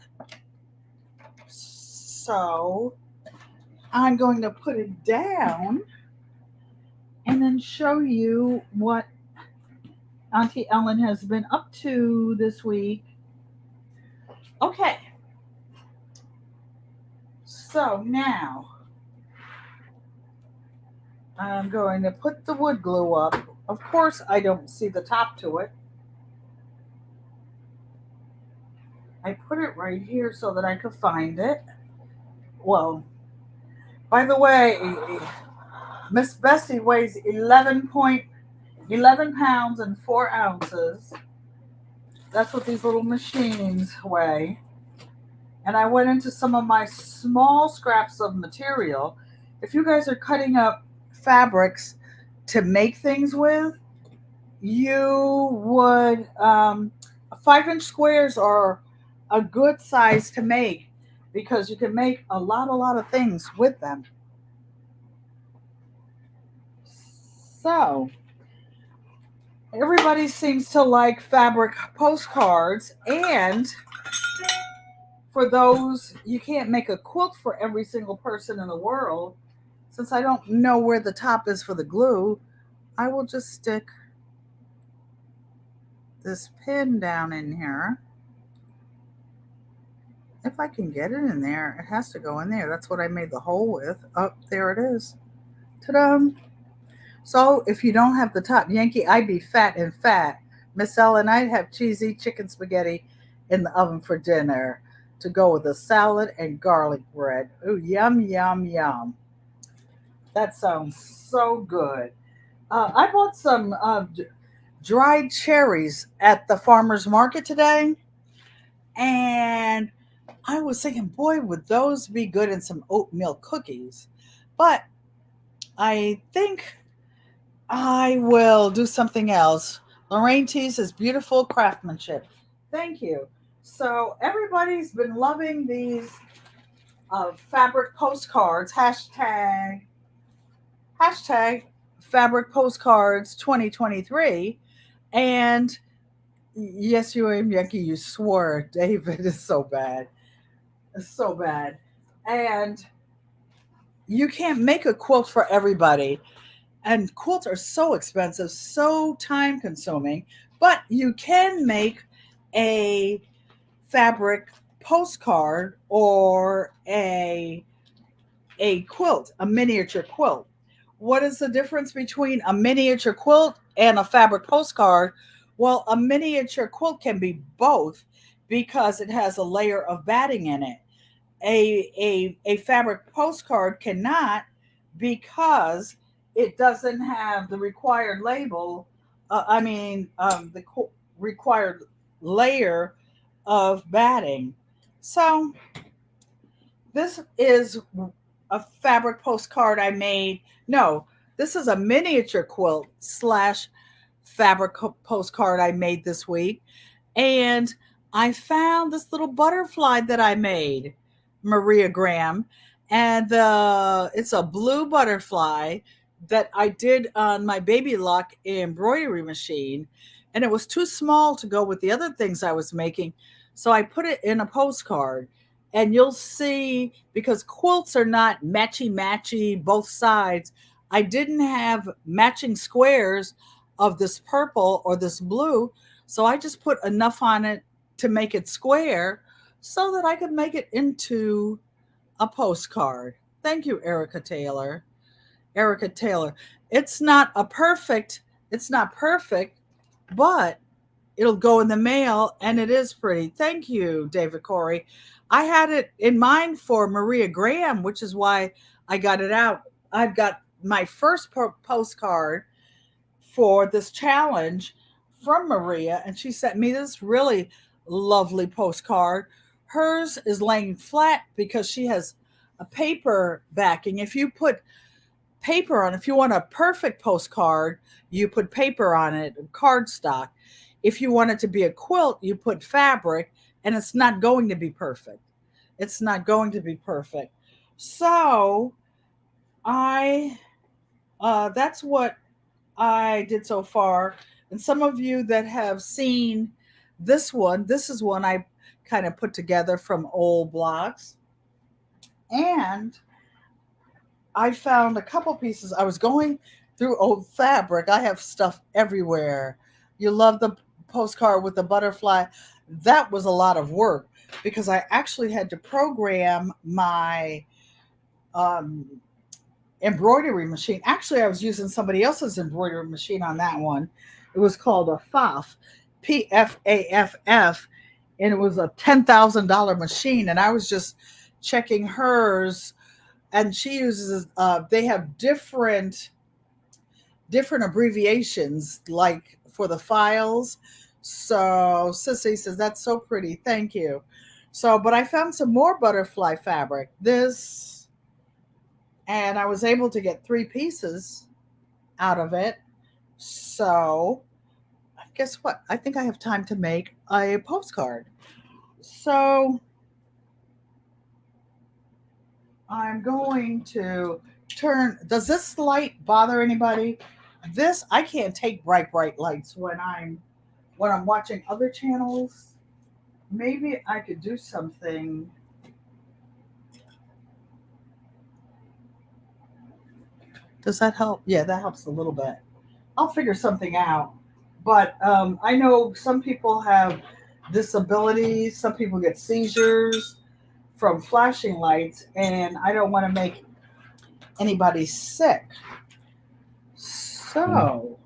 So I'm going to put it down and then show you what Auntie Ellen has been up to this week. Okay, so now I'm going to put the wood glue up. Of course, I don't see the top to it. I put it right here so that I could find it. Well, by the way, Miss Bessie weighs 11 pounds and 4 ounces. That's what these little machines weigh. And I went into some of my small scraps of material. If you guys are cutting up fabrics to make things with, you would 5-inch squares are a good size to make because you can make a lot of things with them. So everybody seems to like fabric postcards, and for those, you can't make a quilt for every single person in the world. Since I don't know where the top is for the glue, I will just stick this pin down in here. If I can get it in there, it has to go in there. That's what I made the hole with. Oh, there it is. Ta-da! So if you don't have the top, Yankee, I'd be fat and fat. Miss Ellen, I'd have cheesy chicken spaghetti in the oven for dinner to go with a salad and garlic bread. Ooh, yum, yum, yum. That sounds so good. I bought some dried cherries at the farmer's market today, and I was thinking, boy, would those be good in some oatmeal cookies. But I think I will do something else. Lorraine T says beautiful craftsmanship. Thank you. So everybody's been loving these fabric postcards. Hashtag fabric postcards 2023. And yes, you am Yankee. You swore, David is so bad. It's so bad. And you can't make a quilt for everybody. And quilts are so expensive, so time consuming, but you can make a fabric postcard or a quilt, a miniature quilt. What is the difference between a miniature quilt and a fabric postcard? Well, a miniature quilt can be both because it has a layer of batting in it. A fabric postcard cannot because it doesn't have the required label. Required layer of batting. So this is a fabric postcard I made. No, this is a miniature quilt slash fabric postcard I made this week. And I found this little butterfly that I made, Maria Graham. And it's a blue butterfly that I did on my Baby Luck embroidery machine. And it was too small to go with the other things I was making. So I put it in a postcard. And you'll see, because quilts are not matchy both sides, I didn't have matching squares of this purple or this blue. So I just put enough on it to make it square so that I could make it into a postcard. Thank you, Erica Taylor. Erica Taylor. It's not perfect, but it'll go in the mail and it is pretty. Thank you, David Corey. I had it in mind for Maria Graham, which is why I got it out. I've got my first postcard for this challenge from Maria, and she sent me this really lovely postcard. Hers is laying flat because she has a paper backing. If you put paper on, if you want a perfect postcard, you put paper on it, cardstock. If you want it to be a quilt, you put fabric, and it's not going to be perfect. It's not going to be perfect. So I that's what I did so far. And some of you that have seen this is one I kind of put together from old blocks. And I found a couple pieces. I was going through old fabric. I have stuff everywhere. You love the postcard with the butterfly. That was a lot of work because I actually had to program my um, embroidery machine. Actually, I was using somebody else's embroidery machine on that one. It was called a FAFF, PFAFF, and it was a $10,000 machine. And I was just checking hers, and she uses. They have different abbreviations, like for the files. So Sissy says that's so pretty. Thank you. So, but I found some more butterfly fabric. This, and I was able to get 3 pieces out of it. So, guess what? I think I have time to make a postcard. So, I'm going to turn. Does this light bother anybody? This, I can't take bright lights when I'm watching other channels. Maybe I could do something. Does that help? Yeah, that helps a little bit. I'll figure something out. But I know some people have disabilities, some people get seizures from flashing lights, and I don't want to make anybody sick. So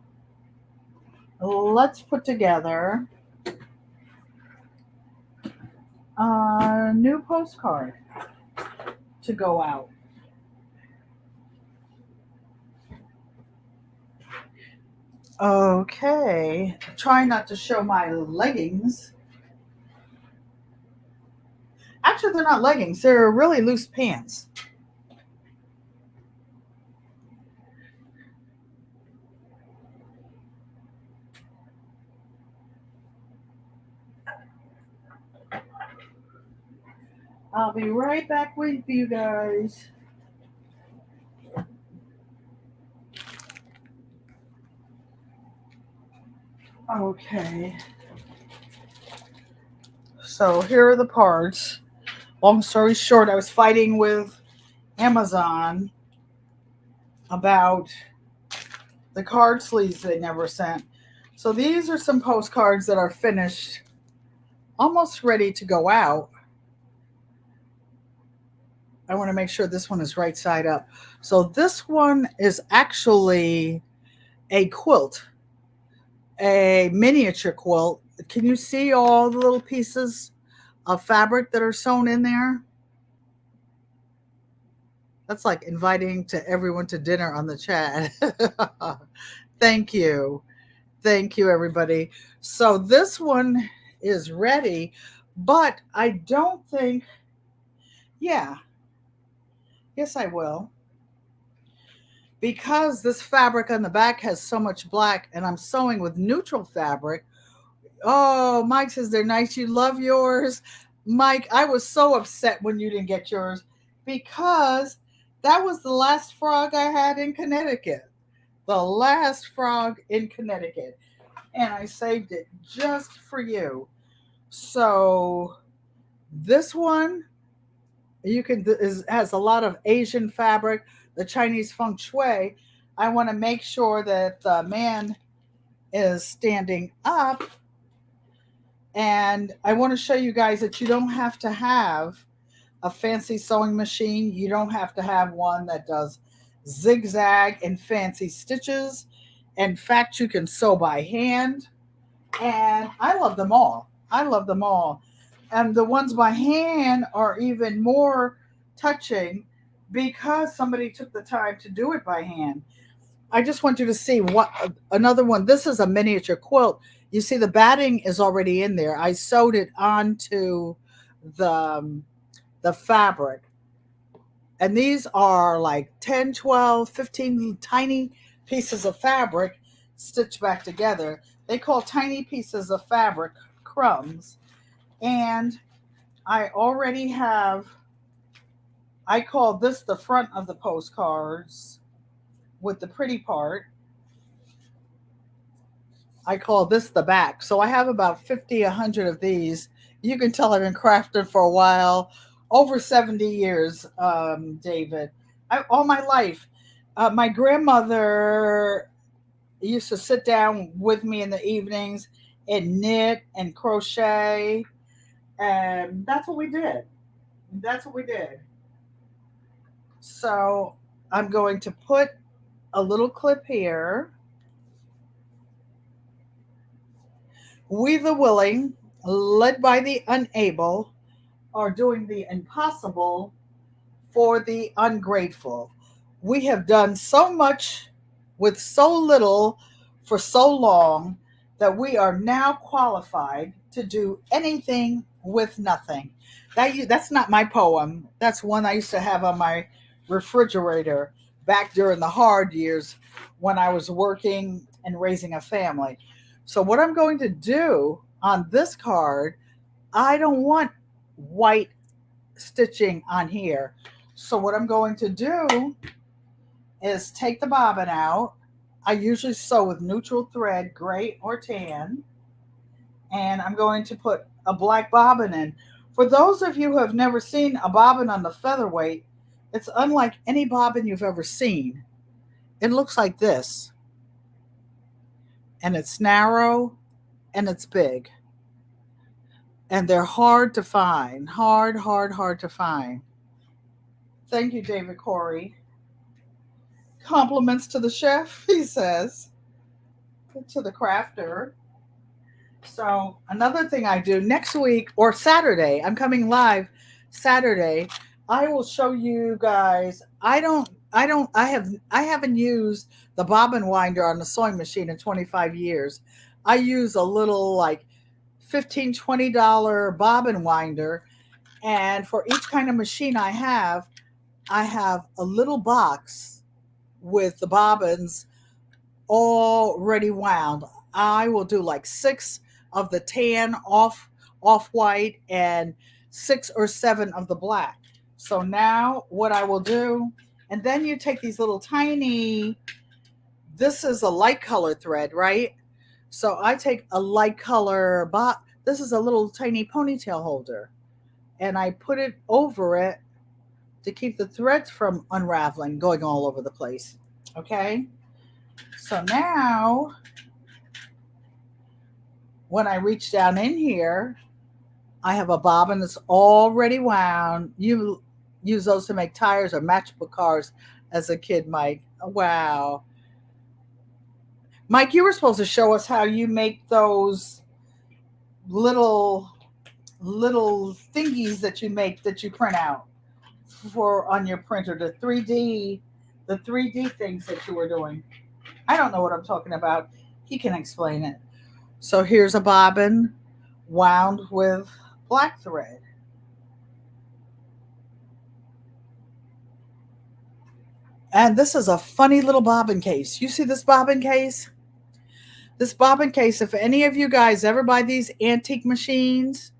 let's put together a new postcard to go out. Okay, try not to show my leggings. Actually, they're not leggings, they're really loose pants. I'll be right back with you guys. Okay. So here are the parts. Long story short, I was fighting with Amazon about the card sleeves they never sent. So these are some postcards that are finished, almost ready to go out. I want to make sure this one is right side up. So this one is actually a quilt, a miniature quilt. Can you see all the little pieces of fabric that are sewn in there? That's like inviting to everyone to dinner on the chat. Thank you. Thank you, everybody. So this one is ready, but I don't think, yeah, yes, I will. Because this fabric on the back has so much black and I'm sewing with neutral fabric. Oh, Mike says they're nice. You love yours. Mike, I was so upset when you didn't get yours because that was the last frog I had in Connecticut. The last frog in Connecticut. And I saved it just for you. So this one, you can has a lot of Asian fabric, the Chinese feng shui. I want to make sure that the man is standing up, and I want to show you guys that you don't have to have a fancy sewing machine. You don't have to have one that does zigzag and fancy stitches. In fact, you can sew by hand, and I love them all. I love them all. And the ones by hand are even more touching because somebody took the time to do it by hand. I just want you to see what another one. This is a miniature quilt. You see the batting is already in there. I sewed it onto the um, the fabric. And these are like 10, 12, 15 tiny pieces of fabric stitched back together. They call tiny pieces of fabric crumbs. And I already have, I call this the front of the postcards with the pretty part. I call this the back. So I have about 50, 100 of these. You can tell I've been crafting for a while, over 70 years, David. All my life. My grandmother used to sit down with me in the evenings and knit and crochet. And that's what we did. That's what we did. So I'm going to put a little clip here. We the willing, led by the unable, are doing the impossible for the ungrateful. We have done so much with so little for so long that we are now qualified to do anything with nothing. That's not my poem. That's one I used to have on my refrigerator back during the hard years when I was working and raising a family. So, what I'm going to do on this card, I don't want white stitching on here. So what I'm going to do is take the bobbin out. I usually sew with neutral thread, gray or tan, and I'm going to put a black bobbin in. For those of you who have never seen a bobbin on the featherweight, it's unlike any bobbin you've ever seen. It looks like this, and it's narrow and it's big. And they're hard to find. Hard, hard, hard to find. Thank you, David Corey. Compliments to the chef, he says, to the crafter. So another thing I do next week or Saturday, I'm coming live Saturday. I will show you guys. I haven't used the bobbin winder on the sewing machine in 25 years. I use a little like 15, $20 bobbin winder, and for each kind of machine I have a little box with the bobbins already wound. I will do like six of the tan off white and six or seven of the black. So now what I will do, and then you take these little tiny, this is a light color thread, right? So I take a light color this is a little tiny ponytail holder, and I put it over it to keep the threads from unraveling, going all over the place. Okay? So now, when I reach down in here, I have a bobbin that's already wound. You use those to make tires or matchbook cars as a kid, Mike. Wow. Mike, you were supposed to show us how you make those little little thingies that you make that you print out for on your printer, the 3D things that you were doing. I don't know what I'm talking about. He can explain it. So here's a bobbin wound with black thread. And this is a funny little bobbin case. You see this bobbin case? This bobbin case, if any of you guys ever buy these antique machines,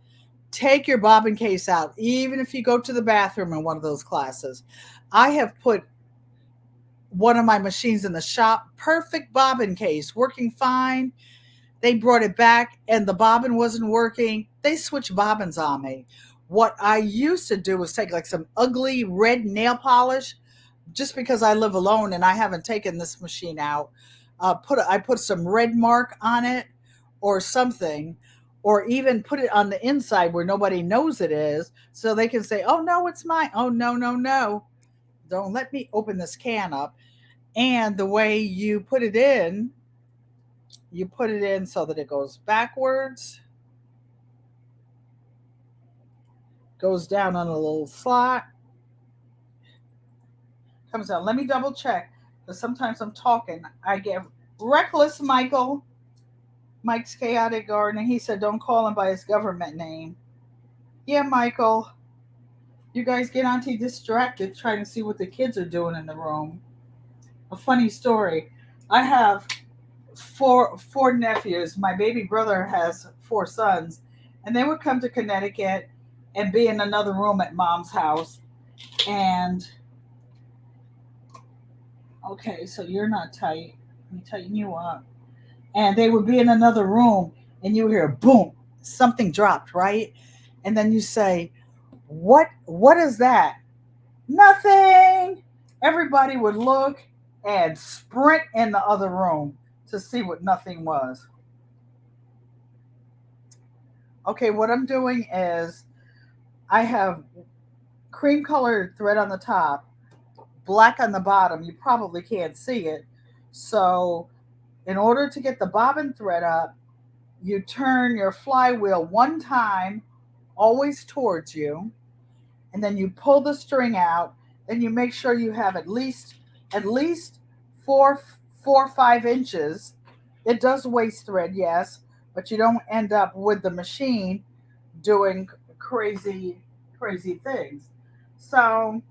take your bobbin case out, even if you go to the bathroom in one of those classes. I have put one of my machines in the shop, perfect bobbin case, working fine. They brought it back and the bobbin wasn't working. They switched bobbins on me. What I used to do was take like some ugly red nail polish, just because I live alone and I haven't taken this machine out. I put some red mark on it or something, or even put it on the inside where nobody knows it is, so they can say, "Oh no, it's mine." Oh no, no, no! Don't let me open this can up. And the way you put it in so that it goes backwards, goes down on a little slot, comes out. Let me double check Because sometimes I'm talking, I get reckless, Michael. Mike's Chaotic Gardening. He said, don't call him by his government name. Yeah, Michael. You guys get Auntie distracted trying to see what the kids are doing in the room. A funny story. I have four nephews. My baby brother has four sons, and they would come to Connecticut and be in another room at mom's house. And okay, so you're not tight. Let me tighten you up. And they would be in another room, and you would hear boom, something dropped, right? And then you say, What is that? Nothing. Everybody would look and sprint in the other room to see what nothing was. Okay, what I'm doing is I have cream colored thread on the top, black on the bottom. You probably can't see it. So, in order to get the bobbin thread up, you turn your flywheel one time, always towards you, and then you pull the string out. Then you make sure you have at least four 5 inches. It does waste thread, yes, but you don't end up with the machine doing crazy things. So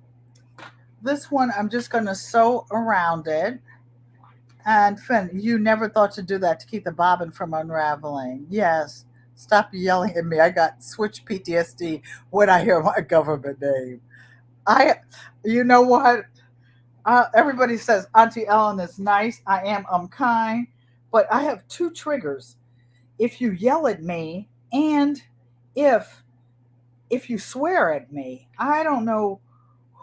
this one I'm just going to sew around it. And Finn, you never thought to do that to keep the bobbin from unraveling. Yes. Stop yelling at me. I got switch PTSD when I hear my government name. I, you know what? Everybody says Auntie Ellen is nice. I am. I'm kind, but I have two triggers. If you yell at me, and if if you swear at me, I don't know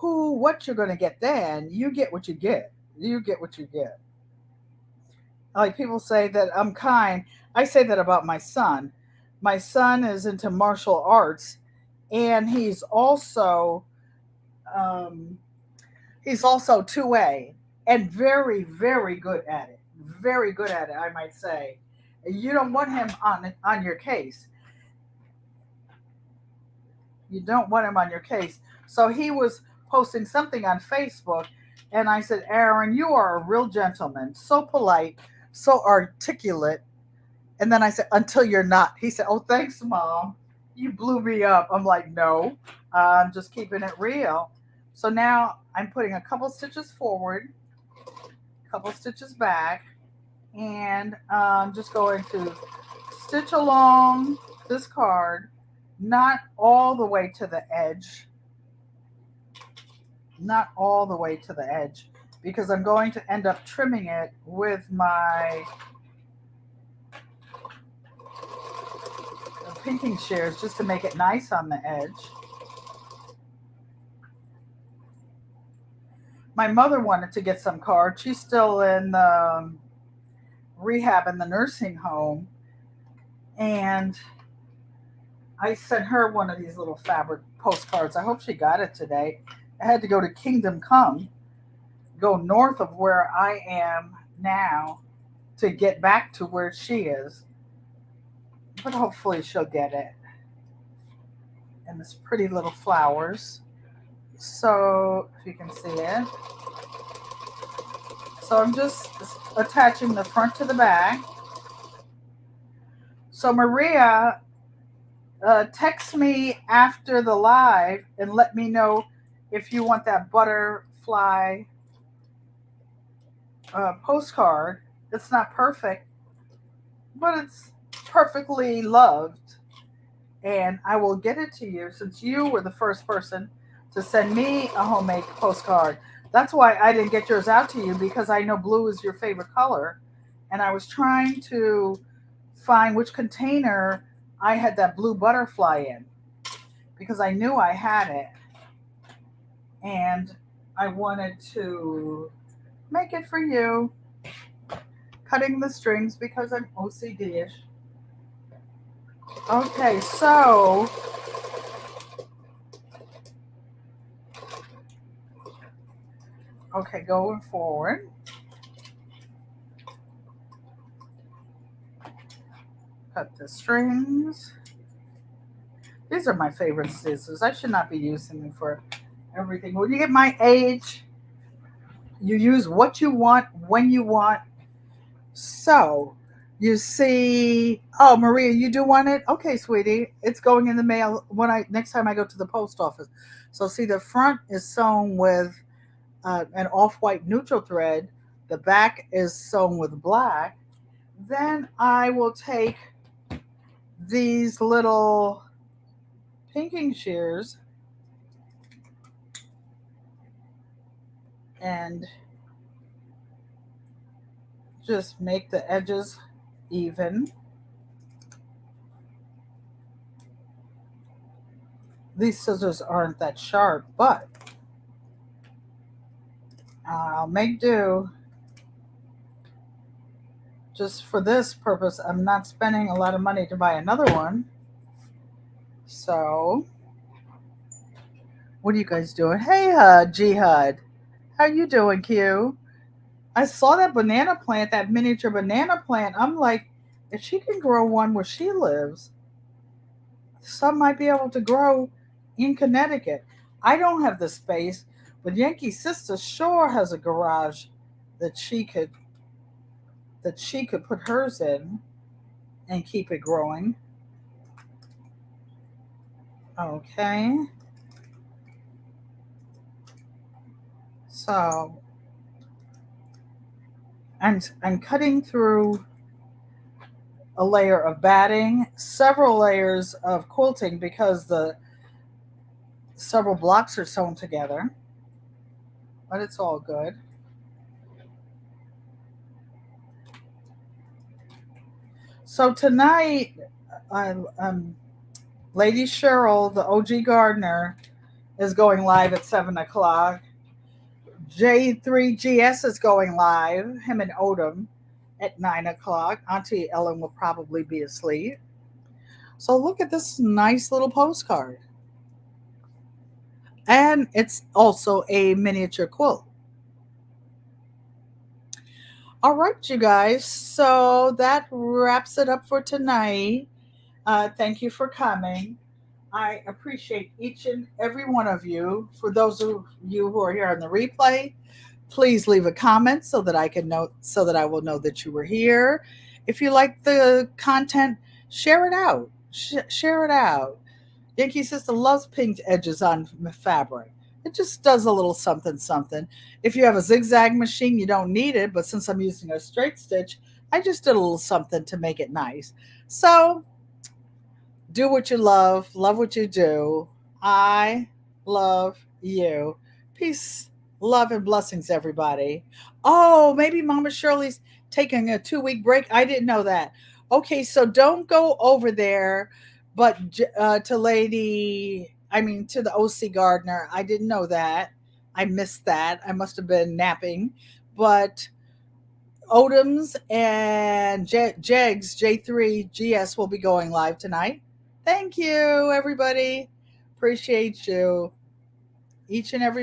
what you're going to get. Then you get what you get. You get what you get. Like people say that I'm kind. I say that about my son. My son is into martial arts, and um, he's also 2A and very good at it. Very good at it, I might say. You don't want him on your case. You don't want him on your case. So he was posting something on Facebook, and I said, Aaron, you are a real gentleman, so polite, so articulate. And then I said, until you're not. He said, oh, thanks, Mom. You blew me up. I'm like, no, I'm just keeping it real. So now I'm putting a couple stitches forward, a couple stitches back, and I'm just going to stitch along this card, not all the way to the edge, not all the way to the edge, because I'm going to end up trimming it with my pinking shears just to make it nice on the edge. My mother wanted to get some cards. She's still in rehab in the nursing home, and I sent her one of these little fabric postcards. I hope she got it today. I had to go to Kingdom Come, go north of where I am now to get back to where she is. But hopefully she'll get it. And this pretty little flowers. So if you can see it. So I'm just attaching the front to the back. So Maria, text me after the live and let me know if you want that butterfly postcard. It's not perfect, but it's perfectly loved. And I will get it to you since you were the first person to send me a homemade postcard. That's why I didn't get yours out to you, because I know blue is your favorite color. And I was trying to find which container I had that blue butterfly in, because I knew I had it. And I wanted to make it for you. Cutting the strings because I'm OCD-ish. Okay, so going forward. Cut the strings. These are my favorite scissors. I should not be using them for everything. When you get my age, You use what you want when you want. So you see, oh Maria, you do want it? Okay, sweetie. It's going in the mail when I next time I go to the post office. So see, the front is sewn with an off-white neutral thread. The back is sewn with black. Then I will take these little pinking shears and just make the edges even. These scissors aren't that sharp, but I'll make do. Just for this purpose, I'm not spending a lot of money to buy another one. So, what are you guys doing? Hey, Jihad. How you doing, Q? I saw that banana plant, that miniature banana plant. I'm like, if she can grow one where she lives, some might be able to grow in Connecticut. I don't have the space, but Yankee Sister sure has a garage that she could put hers in and keep it growing. Okay. So I'm cutting through a layer of batting, several layers of quilting because the several blocks are sewn together, but it's all good. So tonight, Lady Cheryl, the OG gardener, is going live at 7 o'clock. J3GS is going live, him and Odom, at 9 o'clock. Auntie Ellen will probably be asleep. So look at this nice little postcard. And it's also a miniature quilt. All right, you guys. So that wraps it up for tonight. Thank you for coming. I appreciate each and every one of you. For those of you who are here on the replay, please leave a comment so that I can know, so that I will know that you were here. If you like the content, share it out. Share it out. Yankee Sister loves pinked edges on fabric. It just does a little something something. If you have a zigzag machine, you don't need it, but since I'm using a straight stitch, I just did a little something to make it nice. So do what you love what you do. I love you. Peace, love, and blessings, everybody. Oh, maybe Mama Shirley's taking a 2 week break. I didn't know that. Okay, so don't go over there, but to the OC Gardener. I didn't know that. I missed that. I must have been napping. But Odoms and Jegs, J3GS, will be going live tonight. Thank you, everybody. Appreciate you. Each and every one.